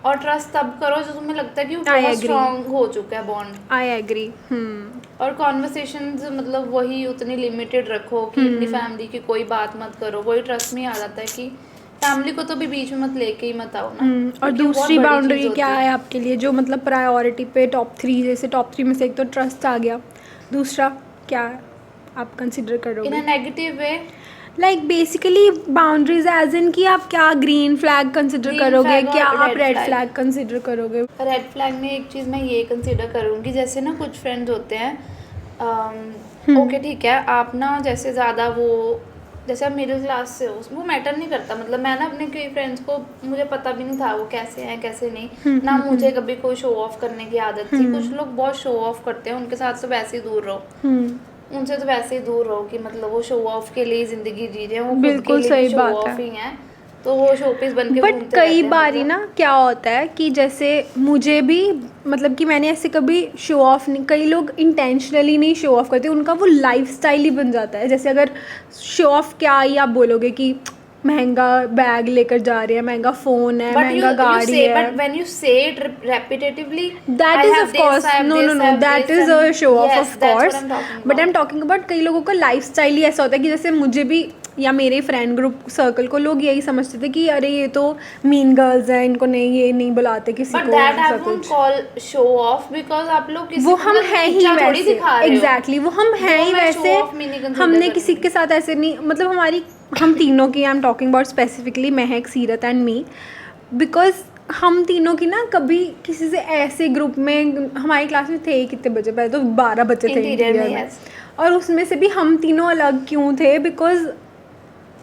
और ट्रस्ट तब करो जो तुम्हें लगता है कि वो I बहुत agree. स्ट्रांग हो चुका है बॉन्ड. I agree. और कॉन्वर्सेशंस मतलब वही उतनी लिमिटेड रखो कि अपनी फैमिली की कोई बात मत करो. वही ट्रस्ट में आ जाता है कि फैमिली को तो भी बीच में मत लेके ही मत आओ ना. और क्योंकि वो बहुत दूसरी बड़ी बाउंड्री चीज़ क्या होती है आपके लिए जो मतलब प्रायोरिटी पे टॉप 3, जैसे टॉप 3 में से एक तो ट्रस्ट आ गया, दूसरा क्या आप कंसिडर इन करोगे? A negative way. Like basically boundaries as in कि आप क्या ग्रीन फ्लैग कंसिडर Green करोगे, flag और क्या आप red red flag. Flag consider करोगे? रेड फ्लैग में एक चीज़ मैं ये कंसिडर करूँगी, जैसे ना कुछ फ्रेंड्स होते हैं ओके ठीक है आप ना जैसे ज़्यादा वो जैसे आप मिडिल क्लास से हो वो मैटर नहीं करता. मतलब मैं ना अपने कई फ्रेंड्स को मुझे पता भी नहीं था वो कैसे हैं कैसे नहीं ना. मुझे कभी कोई शो ऑफ करने की आदत थी. कुछ लोग बहुत शो ऑफ करते हैं, उनके साथ तो वैसे ही दूर रहो. उनसे तो वैसे ही दूर रहो कि मतलब वो शो ऑफ के लिए ज़िंदगी जी रहे हैं. वो खुद बिल्कुल के सही लिए शो बात ऑफ है. ही हैं, तो वो शोपीस बन के बट घूमते कई रहते हैं. बारी मतलब ना क्या होता है कि जैसे मुझे भी मतलब कि मैंने ऐसे कभी शो ऑफ नहीं, कई लोग इंटेंशनली नहीं शो ऑफ करते, उनका वो लाइफ स्टाइल ही बन जाता है. जैसे अगर शो ऑफ क्या ही आप बोलोगे कि महंगा बैग लेकर जा रहे हैं, महंगा फ़ोन है, महंगा गाड़ी है. But when you say it repetitively, That is of course no, that is a show off of course. But I'm talking about कई लोगों का लाइफ स्टाइल ही ऐसा होता है कि जैसे मुझे भी या मेरे फ्रेंड ग्रुप सर्कल को लोग यही समझते थे कि अरे ये तो मीन गर्ल्स हैं, इनको नहीं ये नहीं बुलाते किसी But को, that I ऐसा won't कुछ. call show off because आप लोग किसी वो को हम मतलब हैं ही नीचा थोड़ी वैसे. दिखा रहे हो. एग्जैक्टली वो हम हैं ही मैं show वैसे. off में नहीं consider हमने किसी करूँगी. के साथ ऐसे नहीं मतलब हम तीनों की I am talking about specifically महक, सीरत एंड मी, बिकॉज हम तीनों की ना कभी किसी से ऐसे ग्रुप में हमारी क्लास में थे कितने बच्चे, पहले तो 12 बच्चे थे Interior में, interior में. yes. और उसमें से भी हम तीनों अलग क्यों थे? बिकॉज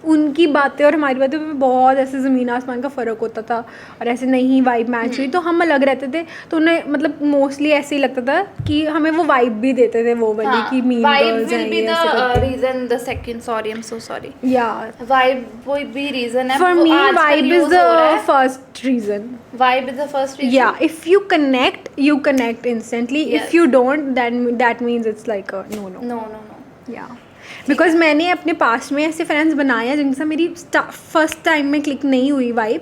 उनकी बातें और हमारी बातें में बहुत ऐसे ज़मीन आसमान का फ़र्क होता था और ऐसे नहीं वाइब मैच हुई तो हम अलग रहते थे. तो उन्हें मतलब मोस्टली ऐसे ही लगता था कि हमें वो वाइब भी देते थे वो वाली कि मीन गर्ल्स हैं ये ऐसे करके. Reason the second sorry I am so sorry या वाइब वो भी रीजन है. For me vibe is the first reason. Vibe is the first reason. Yeah, if you connect instantly. Yes. If you don't, then that means it's like a no. No. Yeah. Because मैंने अपने past में ऐसे friends बनाए हैं जिनसे मेरी first time में click नहीं हुई वाइब,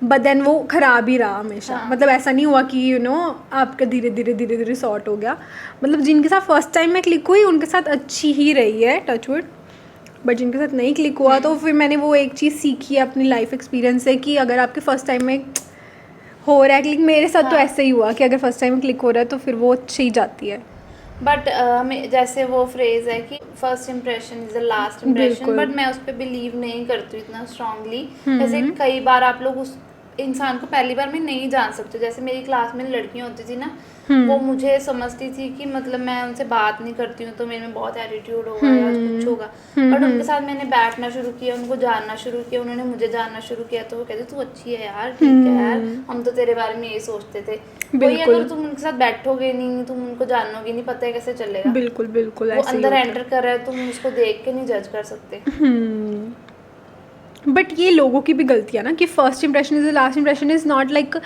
बट देन वो ख़राब ही रहा हमेशा. हाँ. मतलब ऐसा नहीं हुआ कि आपका धीरे धीरे सॉर्ट हो गया. मतलब जिनके साथ फर्स्ट टाइम में क्लिक हुई उनके साथ अच्छी ही रही है टचवुड, बट जिनके साथ नहीं क्लिक हुआ तो फिर मैंने वो एक चीज़ सीखी है अपनी लाइफ एक्सपीरियंस से कि अगर आपके फर्स्ट टाइम में हो रहा है क्लिक, मेरे साथ तो ऐसे ही हुआ कि अगर फर्स्ट टाइम में क्लिक हो रहा है तो फिर वो अच्छी ही जाती है. बट जैसे वो फ्रेज है कि first impression is the last impression, बिल्कुल. बट मैं उस पर बिलीव नहीं करती हूँ इतना स्ट्रांगली. जैसे कई बार आप लोग उस इंसान को पहली बार में नहीं जान सकते. जैसे मेरी क्लास में लड़कियाँ होती थी ना वो मुझे समझती थी कि मतलब मैं उनसे बात नहीं करती हूँ तो मेरे में बहुत एटीट्यूड होगा या कुछ होगा, बट उनके साथ मैंने बैठना शुरू किया, उनको जानना शुरू किया, उन्होंने मुझे जानना शुरू किया, तो वो कहते तू अच्छी है यार, ठीक है यार, हम तो तेरे बारे में यही सोचते थे। वही अगर तुम उनके साथ बैठोगे नहीं, तुम उनको जानोगे नहीं, पता है कैसे चलेगा। बिल्कुल बिल्कुल वो अंदर एंटर कर रहा है, तुम उसको देख के नहीं जज कर सकते। बट ये लोगों की भी गलती है ना कि first impression is the last impression is not like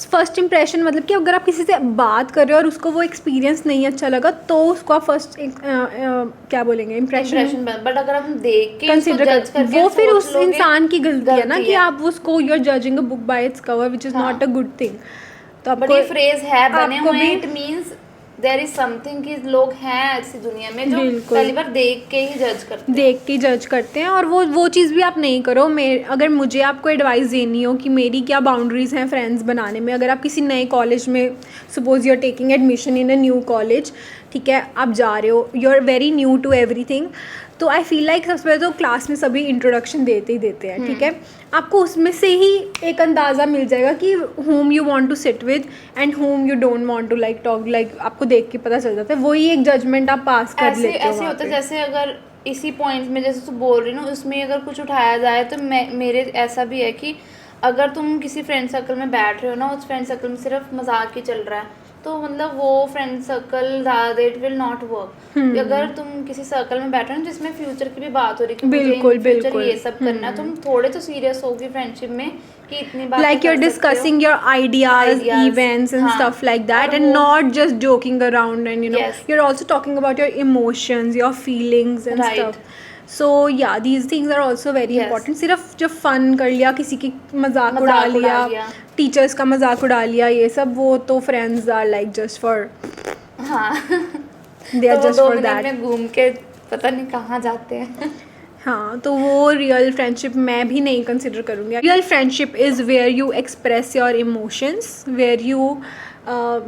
first impression, मतलब कि अगर आप किसी से बात कर रहे हो और उसको वो एक्सपीरियंस नहीं अच्छा लगा तो उसको आप फर्स्ट क्या बोलेंगे इंप्रेशन, बट अगर हम देख के कंसिडर जज करके वो फिर सोच उस लोगे, इंसान की गलती है ना गलती कि है। आप उसको you are judging a book by its cover which is not a good thing. तो बट आपको ये फ्रेज है बने आपको हुए, भी- it means there is something कि लोग हैं ऐसी दुनिया में जो बिल्कुल। पहली बार देख के ही जज करते हैं। देख के जज करते हैं, और वो चीज़ भी आप नहीं करो। अगर मुझे आपको एडवाइस देनी हो कि मेरी क्या बाउंड्रीज़ हैं फ्रेंड्स बनाने में, अगर आप किसी नए कॉलेज में suppose you are taking admission in a new college, ठीक है, आप जा रहे हो, you are very new to everything, तो आई फील लाइक सबसे पहले तो क्लास में सभी इंट्रोडक्शन देते ही देते हैं, ठीक है, आपको उसमें से ही एक अंदाज़ा मिल जाएगा कि whom you want to sit with and whom you don't want to like talk, like आपको देख के पता चल जाता है, वही एक जजमेंट आप पास कर ऐसे लेते हो ऐसे वहाँ होता है पे। जैसे अगर इसी पॉइंट में जैसे तू बोल रही ना, उसमें अगर कुछ उठाया जाए तो मेरे ऐसा भी है कि अगर तुम किसी फ्रेंड सर्कल में बैठ रहे हो ना, उस फ्रेंड सर्कल में सिर्फ मजाक ही चल रहा है, तो मतलब वो फ्रेंड सर्कल ज़्यादा इट विल नॉट वर्क। अगर तुम किसी सर्कल में बैठ रहे हो जिसमें फ्यूचर की भी बात हो रही है कि मुझे बिल्कुल, इन फ्यूचर बिल्कुल। ये सब करना है, तुम थोड़े तो सीरियस होगी फ्रेंडशिप में कि इतनी बात Like you're discussing your ideas, events and हाँ, stuff like that, और and वो- not just joking around, and Yes. you're also talking about your emotions, your feelings and Right. stuff. So yeah, these things are also very Yes. important. सिर्फ जब fun कर लिया, किसी की मजाक उड़ा मजाक उड़ा लिया, लिया। टीचर्स का मजाक उड़ा लिया, ये सब वो तो friends are like just for हाँ दे आर तो वो जस्ट 2 फॉर मिनट दैट। में घूम के पता नहीं कहाँ जाते हैं। हाँ, तो वो रियल फ्रेंडशिप मैं भी नहीं कंसिडर करूँगी। Real friendship is where you express your emotions, where you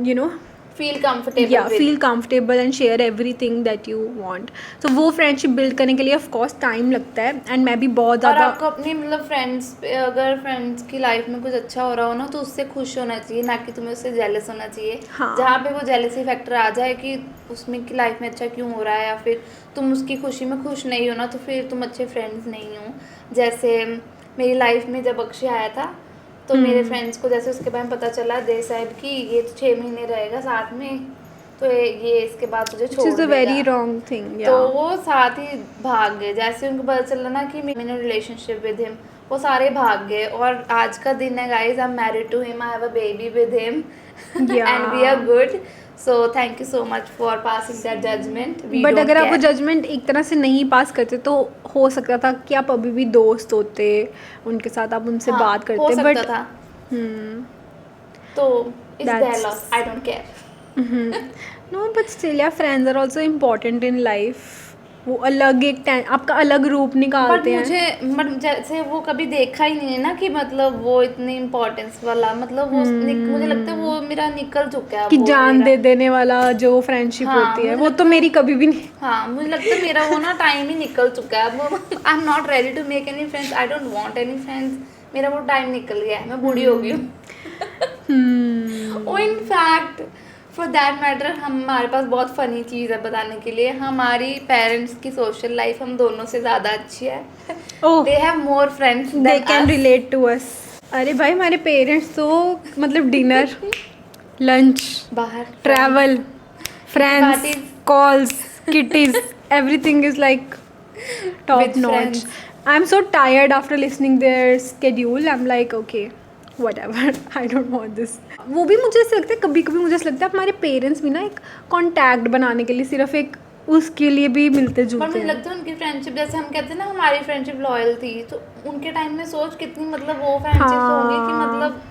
you know feel comfortable या feel comfortable and share everything that you want. तो वो फ्रेंडशिप बिल्ड करने के लिए ऑफ कोर्स टाइम लगता है, एंड मैं भी बहुत और ज़्यादा आपको अपनी मतलब फ्रेंड्स अगर फ्रेंड्स की लाइफ में कुछ अच्छा हो रहा हो ना, तो उससे खुश होना चाहिए, ना कि तुम्हें उससे जेलस होना चाहिए। हाँ। जहाँ पे वो जेलसी फैक्टर आ जाए कि उसमें की लाइफ में अच्छा क्यों हो रहा है, या फिर तुम उसकी खुशी में खुश नहीं हो ना, तो फिर तुम अच्छे फ्रेंड्स नहीं हो। जैसे मेरी लाइफ में जब अक्षय आया था, तो मेरे फ्रेंड्स को जैसे उसके बारे में पता चला, दे साहब कि ये तो 6 महीने रहेगा साथ में, तो ये इसके बाद तुझे छोड़ इज़ अ देगा। Very wrong thing. तो वो साथ ही भाग गए। जैसे उनको पता चला ना कि मैंने रिलेशनशिप विद हिम, वो सारे भाग गए। और आज का दिन है guys, I am married to him, I have a baby with him and we are good. So thank you so much for passing that judgement. But अगर आप वो जजमेंट एक तरह से नहीं पास करते तो हो सकता था कि आप अभी भी दोस्त होते उनके साथ, आप उनसे बात हो करते, सकता बट था। तो it's there That's- loss, I don't care. No but still yeah friends are also important in life. वो अलग एक आपका अलग रूप बट निकालते हैं। बट जैसे वो कभी देखा ही नहीं है ना कि मतलब वो इतनी इम्पोर्टेंस वाला, मतलब वो मुझे लगता है वो मेरा निकल चुका है कि वो जान मेरा। दे देने वाला जो फ्रेंडशिप हाँ, होती है, मुझे वो तो मेरी कभी भी नहीं। हाँ, मुझे लगता है मेरा वो ना टाइम ही निकल चुका है। वो I am not ready to make any friends, I don't want any friends. मेरा वो टाइम निकल गया है, मैं बूढ़ी हो गई हूँ। Oh in fact for that matter हमारे पास बहुत फ़नी चीज़ है बताने के लिए। हमारी पेरेंट्स की सोशल लाइफ हम दोनों से ज़्यादा अच्छी है। Oh, they have more friends they can relate to us. अरे भाई, हमारे पेरेंट्स तो मतलब डिनर, लंच, बाहर travel, friends, parties. Calls, kitties, everything is like top With notch. friends. I'm so tired after listening their schedule. I'm like okay, whatever. I don't want this. वो भी मुझे ऐसा लगता है, कभी कभी मुझे ऐसा लगता है हमारे पेरेंट्स भी ना एक कांटेक्ट बनाने के लिए सिर्फ एक उसके लिए भी मिलते पर जुलते मुझे हैं। लगता है उनकी फ्रेंडशिप, जैसे हम कहते हैं ना हमारी फ्रेंडशिप लॉयल थी, तो उनके टाइम में सोच कितनी मतलब वो फ्रेंडशिप होंगी कि मतलब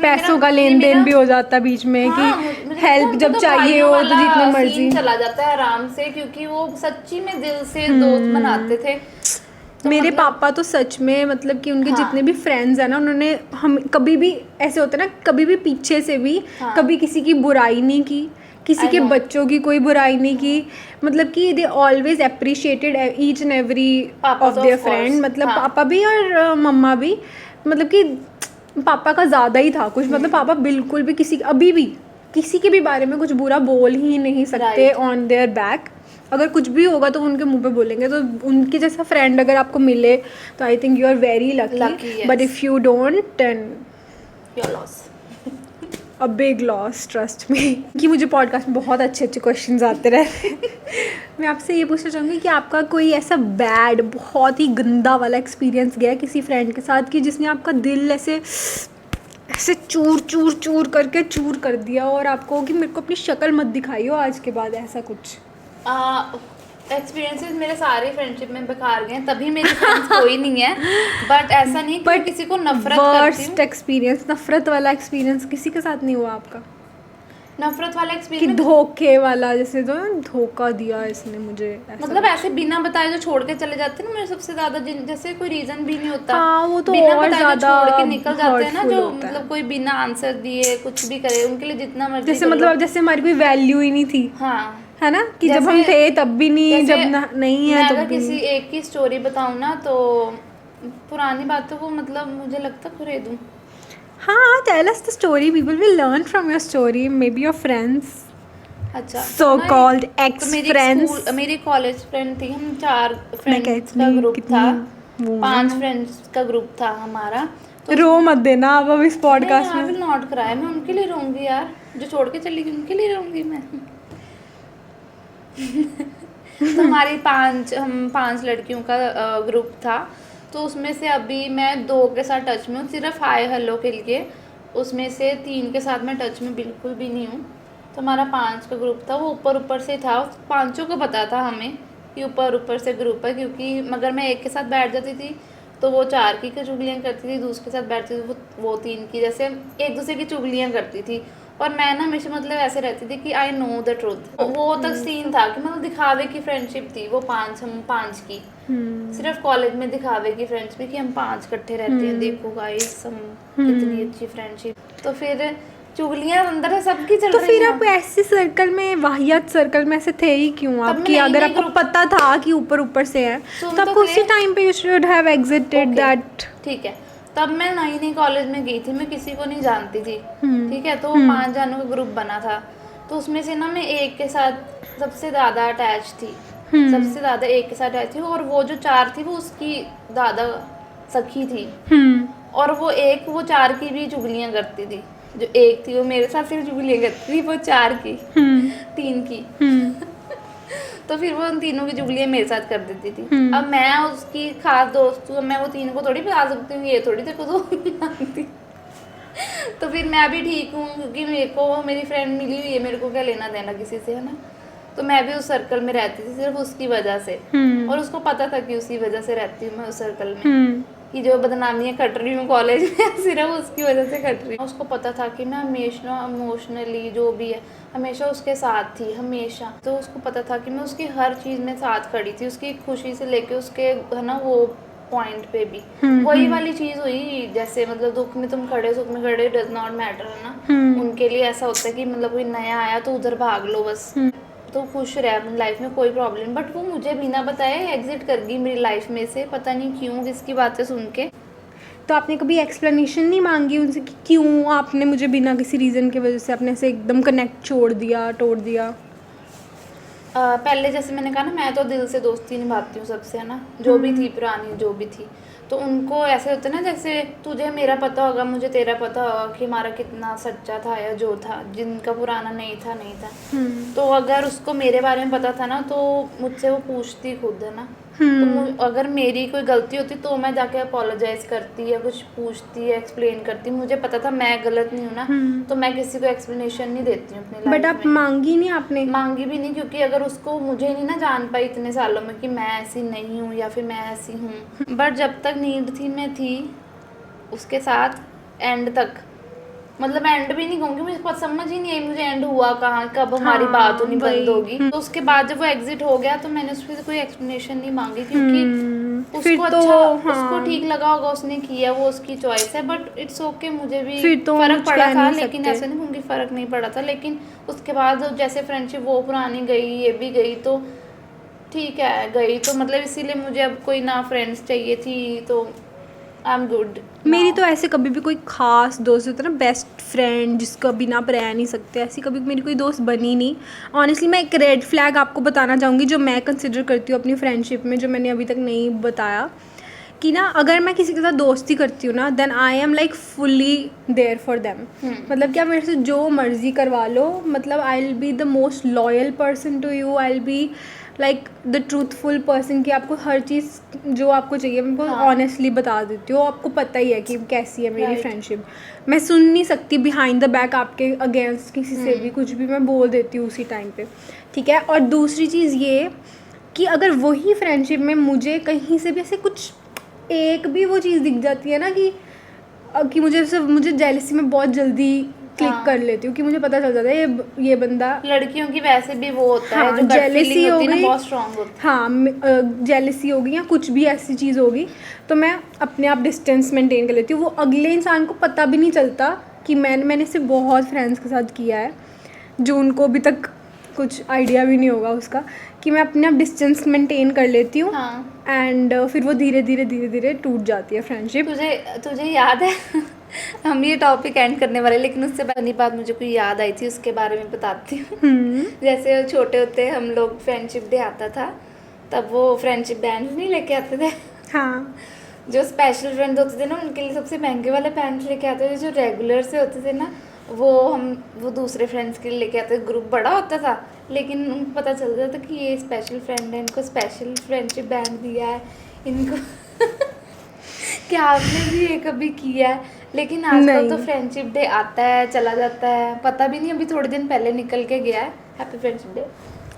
पैसों का लेन देन भी हो जाता है बीच में कि हेल्प जब चाहिए हो तो जितना मर्जी। चला जाता है आराम से, क्योंकि वो सच्ची में दिल से दोस्त बनाते थे। तो मेरे मतलब- पापा तो सच में मतलब कि उनके हाँ। जितने भी फ्रेंड्स हैं ना, उन्होंने हम कभी भी ऐसे होता है ना, कभी भी पीछे से भी हाँ। कभी किसी की बुराई नहीं की, किसी I के know. बच्चों की कोई बुराई नहीं की। मतलब कि they always appreciated each and every पापा ऑफ तो देयर of course, फ्रेंड। मतलब हाँ। पापा भी और मम्मा भी, मतलब कि पापा का ज़्यादा ही था कुछ। मतलब पापा बिल्कुल भी किसी के भी बारे में कुछ बुरा बोल ही नहीं सकते Right. On their back. अगर कुछ भी होगा तो उनके मुंह पे बोलेंगे। तो उनके जैसा फ्रेंड अगर आपको मिले तो I think you are very Lucky, lucky, yes. But if you don't then your loss. A big loss, trust में। कि मुझे पॉडकास्ट में बहुत अच्छे अच्छे क्वेश्चंस आते रहते हैं। मैं आपसे ये पूछना चाहूँगी कि आपका कोई ऐसा बैड, बहुत ही गंदा वाला एक्सपीरियंस गया है किसी फ्रेंड के साथ कि जिसने आपका दिल ऐसे चूर चूर चूर करके चूर कर दिया और आपको कि मेरे को अपनी शक्ल मत दिखाइयो आज के बाद, ऐसा कुछ? एक्सपीरियंसेस मेरे सारे फ्रेंडशिप में बेकार गए हैं, तभी मेरी फ्रेंड्स कोई नहीं है। बट ऐसा नहीं कि मैं किसी को नफरत करती वर्स्ट हूँ। एक्सपीरियंस, नफरत वाला एक्सपीरियंस किसी के साथ नहीं हुआ आपका? नफरत वाला कि एक्सपीरियंस धोखे वाला, जैसे तो धोखा दिया इसने मुझे, ऐसा मतलब ऐसे बिना बताए जो छोड़ के चले जाते हैं ना, मेरे सबसे ज्यादा जैसे कोई रीजन भी नहीं होता। हाँ, वो तो बिना और बताए जो ज़्यादा छोड़ के निकल जाते हैं ना, hurtful जो होता है। मतलब कोई बिना आंसर दिए कुछ भी करे, उनके लिए जितना मर्जी जैसे कर लो। मतलब जैसे हमारी कोई वैल्यू ही नहीं थी, हाँ, है ना? कि जब हम जैसे- थे तब भी नहीं, जैसे जब नहीं है मैं तब अगर भी किसी नहीं। एक की स्टोरी बताऊँ ना, तो पुरानी बातों को मतलब मुझे लगता खुरे दूँ। हाँ, tell us the story, people will learn from your story, maybe your friends, अच्छा, so तो ना called तो ex मेरी एक friends। स्कूल मेरी कॉलेज फ्रेंड थी, हम 4 मैं फ्रेंड्स कहती का नहीं, ग्रुप कितनी था, वो 5 है। फ्रेंड्स का ग्रुप था हमारा। तो रो मत देना अब इस पॉडकास्ट आई में। विल नॉट क्राई, मैं उनके लिए रहूंगी यार, जो छोड़ के चली गई उनके लिए रहूंगी मैं। तो हम 5 लड़कियों का ग्रुप था। तो उसमें से अभी मैं 2 के साथ टच में हूँ, सिर्फ हाय हेलो के लिए। उसमें से 3 के साथ मैं टच में बिल्कुल भी नहीं हूँ। तो हमारा 5 का ग्रुप था, वो ऊपर ऊपर से था, 5 को पता था हमें कि ऊपर ऊपर से ग्रुप है, क्योंकि मगर मैं एक के साथ बैठ जाती थी तो वो 4 की चुगलियाँ करती थी, दूसरे के साथ बैठती थी वो 3 की, जैसे एक दूसरे की चुगलियाँ करती थी। और मैं ना हमेशा मतलब ऐसे रहती थी कि आई नो द ट्रूथ। वो तक सीन था कि मतलब दिखावे की फ्रेंडशिप थी वो, हम 5 की, सिर्फ कॉलेज में दिखावे की फ्रेंडशिप कि हम 5 इकट्ठे रहते हैं, देखो गाइस हम कितनी अच्छी फ्रेंडशिप। तो फिर चुगलियाँ अंदर है सबकी चल तो रही फिर हैं। आप ऐसे सर्कल में, वाहियात सर्कल में ऐसे थे ही क्यों आप? मैं कि नई- अगर नई आपको group- पता था कि ऊपर ऊपर से है सुन तो तो आपको उसी थे। टाइम पे you should have exerted Okay, that. ठीक है। तब मैं नई कॉलेज में गई थी, मैं किसी को नहीं जानती थी, ठीक है। तो 5 जनों का ग्रुप बना था, तो उसमें से ना मैं एक के साथ सबसे ज़्यादा अटैच थी, सबसे ज़्यादा एक के साथ अटैच थी। और वो जो 4 थी वो उसकी दादा सखी थी, और वो 4 की भी चुगलियाँ करती थी। जो एक थी वो मेरे साथ सिर्फ चुगलियाँ करती थी, वो 4 की 3 की। तो फिर वो उन तीनों की चुगलियाँ मेरे साथ कर देती थी। अब मैं उसकी खास दोस्त हूँ, मैं वो 3 को थोड़ी बता सकती हूँ, ये थोड़ी तेरे को तो मानती। तो फिर मैं भी ठीक हूँ, क्योंकि मेरे को मेरी फ्रेंड मिली हुई है, मेरे को क्या लेना देना किसी से, है ना। तो मैं भी उस सर्कल में रहती थी सिर्फ उसकी वजह से, और उसको पता था कि उसी वजह से रहती हूँ मैं उस सर्कल में, कि जो बदनामियाँ कट रही हूँ कॉलेज में सिर्फ उसकी वजह से कट रही हूँ। उसको पता था कि मैं हमेशा इमोशनली जो भी है हमेशा उसके साथ थी, हमेशा। तो उसको पता था कि मैं उसकी हर चीज़ में साथ खड़ी थी, उसकी खुशी से लेके उसके, है ना, वो पॉइंट पे भी वही वाली चीज़ हुई। जैसे मतलब दुख में तुम खड़े, सुख में खड़े, डज नॉट मैटर, है ना। उनके लिए ऐसा होता है कि मतलब कोई नया आया तो उधर भाग लो बस, तो खुश रहे अपनी लाइफ में, कोई प्रॉब्लम। बट वो मुझे बिना बताए एग्जिट कर गई मेरी लाइफ में से, पता नहीं क्यों, किसकी बातें सुन के। तो आपने कभी एक्सप्लेनेशन नहीं मांगी उनसे कि क्यों आपने मुझे बिना किसी रीज़न की वजह से अपने से एकदम कनेक्ट छोड़ दिया, तोड़ दिया? पहले जैसे मैंने कहा ना, मैं तो दिल से दोस्ती निभाती हूँ सबसे, है ना, जो भी थी पुरानी जो भी थी। तो उनको ऐसे होता है ना, जैसे तुझे मेरा पता होगा, मुझे तेरा पता होगा कि हमारा कितना सच्चा था या जो था, जिनका पुराना नहीं था। तो अगर उसको मेरे बारे में पता था ना, तो मुझसे वो पूछती खुद, है ना। तो अगर मेरी कोई गलती होती तो मैं जाके अपोलोजाइज करती या कुछ पूछती या एक्सप्लेन करती। मुझे पता था मैं गलत नहीं हूँ ना, तो मैं किसी को एक्सप्लेनेशन नहीं देती हूँ अपनी बट लाइफ आप में। मांगी नहीं आपने? मांगी भी नहीं, क्योंकि अगर उसको मुझे नहीं ना जान पाई इतने सालों में कि मैं ऐसी नहीं हूँ या फिर मैं ऐसी हूँ। बट जब तक नीड थी मैं थी उसके साथ, एंड तक। मतलब एंड भी नहीं कहूँगी, मुझे समझ ही नहीं आई मुझे एंड हुआ कहाँ, कब हमारी बात होनी बंद होगी। तो उसके बाद जब वो एग्जिट हो गया तो मैंने उससे कोई एक्सप्लेनेशन नहीं मांगी, क्योंकि फिर उसको तो अच्छा, हाँ, उसको ठीक लगा होगा, उसने किया, वो उसकी चॉइस है। बट इट्स ओके, मुझे भी फिर तो फर्क कुछ पड़ा कह था, नहीं लेकिन सकते। ऐसे नहीं कहूँगी फर्क नहीं पड़ा था। लेकिन उसके बाद जैसे फ्रेंडशिप वो पुरानी गई, ये भी गई, तो ठीक है गई। तो मतलब इसीलिए मुझे अब कोई ना फ्रेंड्स चाहिए थी, तो आई एम गुड। मेरी तो ऐसे कभी भी कोई खास दोस्त होता है ना, बेस्ट फ्रेंड जिसका बिना आप रह नहीं सकते, ऐसी कभी मेरी कोई दोस्त बनी नहीं। ऑनेस्टली मैं एक रेड फ्लैग आपको बताना चाहूँगी जो मैं कंसिडर करती हूँ अपनी फ्रेंडशिप में, जो मैंने अभी तक नहीं बताया, कि ना अगर मैं किसी के साथ दोस्ती करती हूँ ना, then I am like fully there for them. मतलब क्या मेरे से जो मर्ज़ी करवा लो, मतलब I will be the most loyal person to you, I will be like the truthful person, कि आपको हर चीज़ जो आपको चाहिए मैं आपको ऑनेस्टली बता देती हूँ। आपको पता ही है कि कैसी है मेरी फ्रेंडशिप। मैं सुन नहीं सकती बिहाइंड द बैक आपके अगेंस्ट किसी से भी, कुछ भी मैं बोल देती हूँ उसी टाइम पे, ठीक है। और दूसरी चीज़ ये कि अगर वही फ्रेंडशिप में मुझे कहीं से भी ऐसे कुछ एक भी वो चीज़ दिख जाती है ना कि मुझे जेलसी में बहुत जल्दी क्लिक कर लेती हूँ, कि मुझे पता चल जाता है ये बंदा, लड़कियों की वैसे भी वो होता है हाँ, जो gut jealousy feeling हो होती है ना, गई, बहुत स्ट्रांग होती है। हाँ जेलसी होगी या कुछ भी ऐसी चीज़ होगी, तो मैं अपने आप डिस्टेंस मेंटेन कर लेती हूँ। वो अगले इंसान को पता भी नहीं चलता कि मैंने इसे बहुत फ्रेंड्स के साथ किया है जो उनको अभी तक कुछ आइडिया भी नहीं होगा उसका, कि मैं अपने आप डिस्टेंस मेंटेन कर लेती हूँ। हाँ। एंड फिर वो धीरे धीरे टूट जाती है फ्रेंडशिप। तुझे याद है हम ये टॉपिक एंड करने वाले, लेकिन उससे पहली बात मुझे कोई याद आई थी, उसके बारे में बताती हूँ। जैसे छोटे होते हम लोग फ्रेंडशिप डे आता था, तब वो फ्रेंडशिप बैंड नहीं लेके आते थे। हाँ, जो स्पेशल फ्रेंड होते थे ना, उनके लिए सबसे महंगे वाले पैंट लेके आते थे। जो रेगुलर से होते थे ना, वो दूसरे फ्रेंड्स के लिए लेके आते थे। ग्रुप बड़ा होता था, लेकिन उनको पता चल जाता था कि ये स्पेशल फ्रेंड है, इनको स्पेशल फ्रेंडशिप बैंड दिया है इनको। क्या आपने भी ये कभी किया है? लेकिन आजकल तो फ्रेंडशिप डे आता है चला जाता है, पता भी नहीं, अभी थोड़े दिन पहले निकल के गया है। Happy friendship day.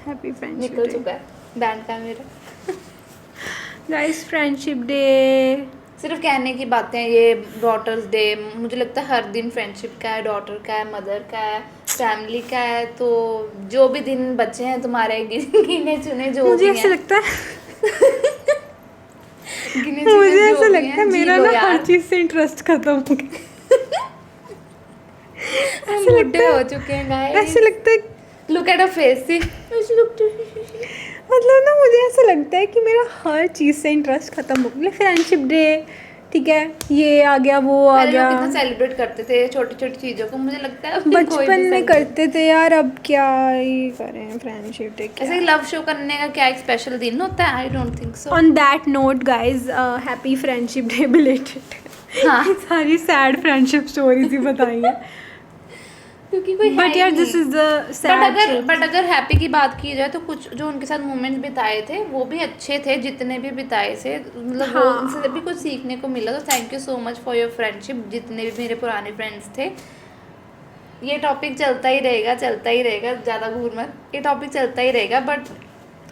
Happy friendship निकल चुका है, बैंड का मेरा। गाइस फ्रेंडशिप डे सिर्फ कहने की बातें। ये डॉटर्स डे, मुझे लगता है हर दिन फ्रेंडशिप का है, डॉटर का है, मदर का है, फैमिली का है। तो जो भी दिन बचे हैं तुम्हारे गिने चुने जो मुझे भी ऐसा हैं, लगता है गिने चुने मुझे जो ऐसा भी लगता हैं, है जी मेरा लो ना यार। हर चीज़ से इंटरेस्ट खत्म हो गया। हम बुढ़े हो चुके हैं गाइस। ऐसे लगता है लुक एट अ फेस। मतलब ना मुझे ऐसा लगता है कि मेरा हर चीज़ से इंटरेस्ट खत्म हो गया। फ्रेंडशिप डे ठीक है, ये आ गया वो आ पहले गया, लोग कितना सेलिब्रेट करते थे छोटी छोटी चीज़ों को। मुझे लगता है अभी कोई भी बचपन में celebrate- करते थे यार, अब क्या ही करें फ्रेंडशिप डे। ऐसे लव शो करने का क्या एक स्पेशल दिन होता है? I don't think so. On that note guys, happy friendship day belated. हाँ। सारी सैड फ्रेंडशिप स्टोरीज ही बताई हैं, क्योंकि कोई बट यार दिस इज द बट अगर हैप्पी की बात की जाए तो कुछ जो उनके साथ मोमेंट्स बिताए थे वो भी अच्छे थे, जितने भी बिताए थे। मतलब वो उनसे भी कुछ सीखने को मिला। तो thank you so much for your friendship, जितने भी मेरे पुराने फ्रेंड्स थे। ये टॉपिक चलता ही रहेगा, ज़्यादा घूर मत। ये टॉपिक चलता ही रहेगा, बट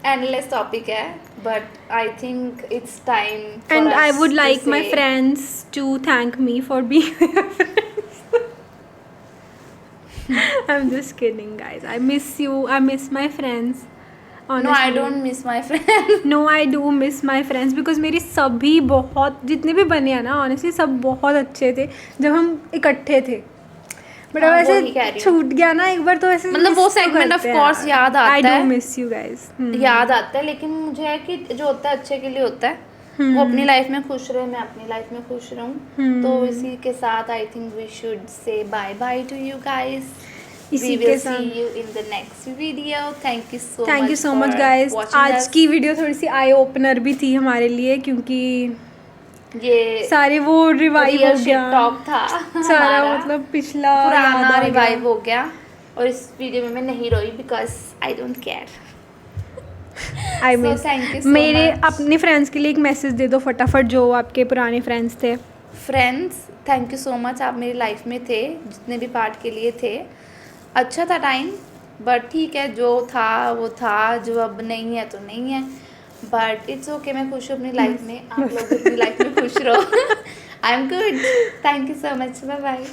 एंडलेस टॉपिक है। But I think it's time and I would like my friends to thank me for being I'm just kidding guys, I miss you, I miss my friends honestly. No, I don't miss my friends. No, I do miss my friends because मेरी सभी बहुत जितने भी बने हैं ना honestly सब बहुत अच्छे थे जब हम इकट्ठे थे। बट अब ऐसे छूट गया ना एक बार, तो ऐसे मतलब वो सेगमेंट ऑफ कोर्स याद आता है। I do miss you guys. याद आता है, लेकिन मुझे है कि जो होता है अच्छे के लिए होता है। वो अपनी लाइफ में खुश रहे, मैं अपनी लाइफ में खुश रहूं। तो इसी के साथ I think we should say bye bye to you guys. इसी We के will साथ see you in the next video. Thank you so much for guys. watching आज us. की वीडियो थोड़ी सी आई ओपनर भी थी हमारे लिए, क्योंकि ये सारे वो रिवाइव हो गया, टॉक था सारा हमारा। मतलब पिछला पुराना याद आ रिवाइव गया। हो गया। और इस वीडियो में मैं नहीं रोई because I don't care. I So, miss thank you so मेरे much. अपने फ्रेंड्स के लिए एक मैसेज दे दो फटाफट, जो आपके पुराने फ्रेंड्स थे। Friends, thank you so much, आप मेरी लाइफ में थे, जितने भी पार्ट के लिए थे। अच्छा था टाइम, बट ठीक है, जो था वो था, जो अब नहीं है तो नहीं है। बट इट्स ओके, मैं खुश हूँ अपनी लाइफ में। आप लोग भी अपनी लाइफ में खुश रहो। I am good, thank you so much, bye bye.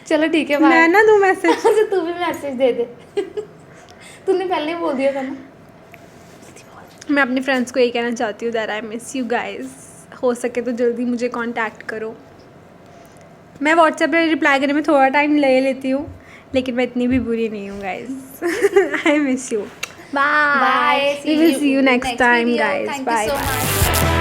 चलो ठीक है, बाय। मैं ना दूँ मैसेज? अच्छा तू भी मैसेज दे दे। तूने पहले ही बोल दिया था ना। मैं अपने फ्रेंड्स को यही कहना चाहती हूँ that I miss you guys. हो सके तो जल्दी मुझे कांटेक्ट करो। मैं व्हाट्सएप पे रिप्लाई करने में थोड़ा टाइम ले लेती हूँ, लेकिन मैं इतनी भी बुरी नहीं हूँ guys. I miss you, bye, we will see you next time guys, bye.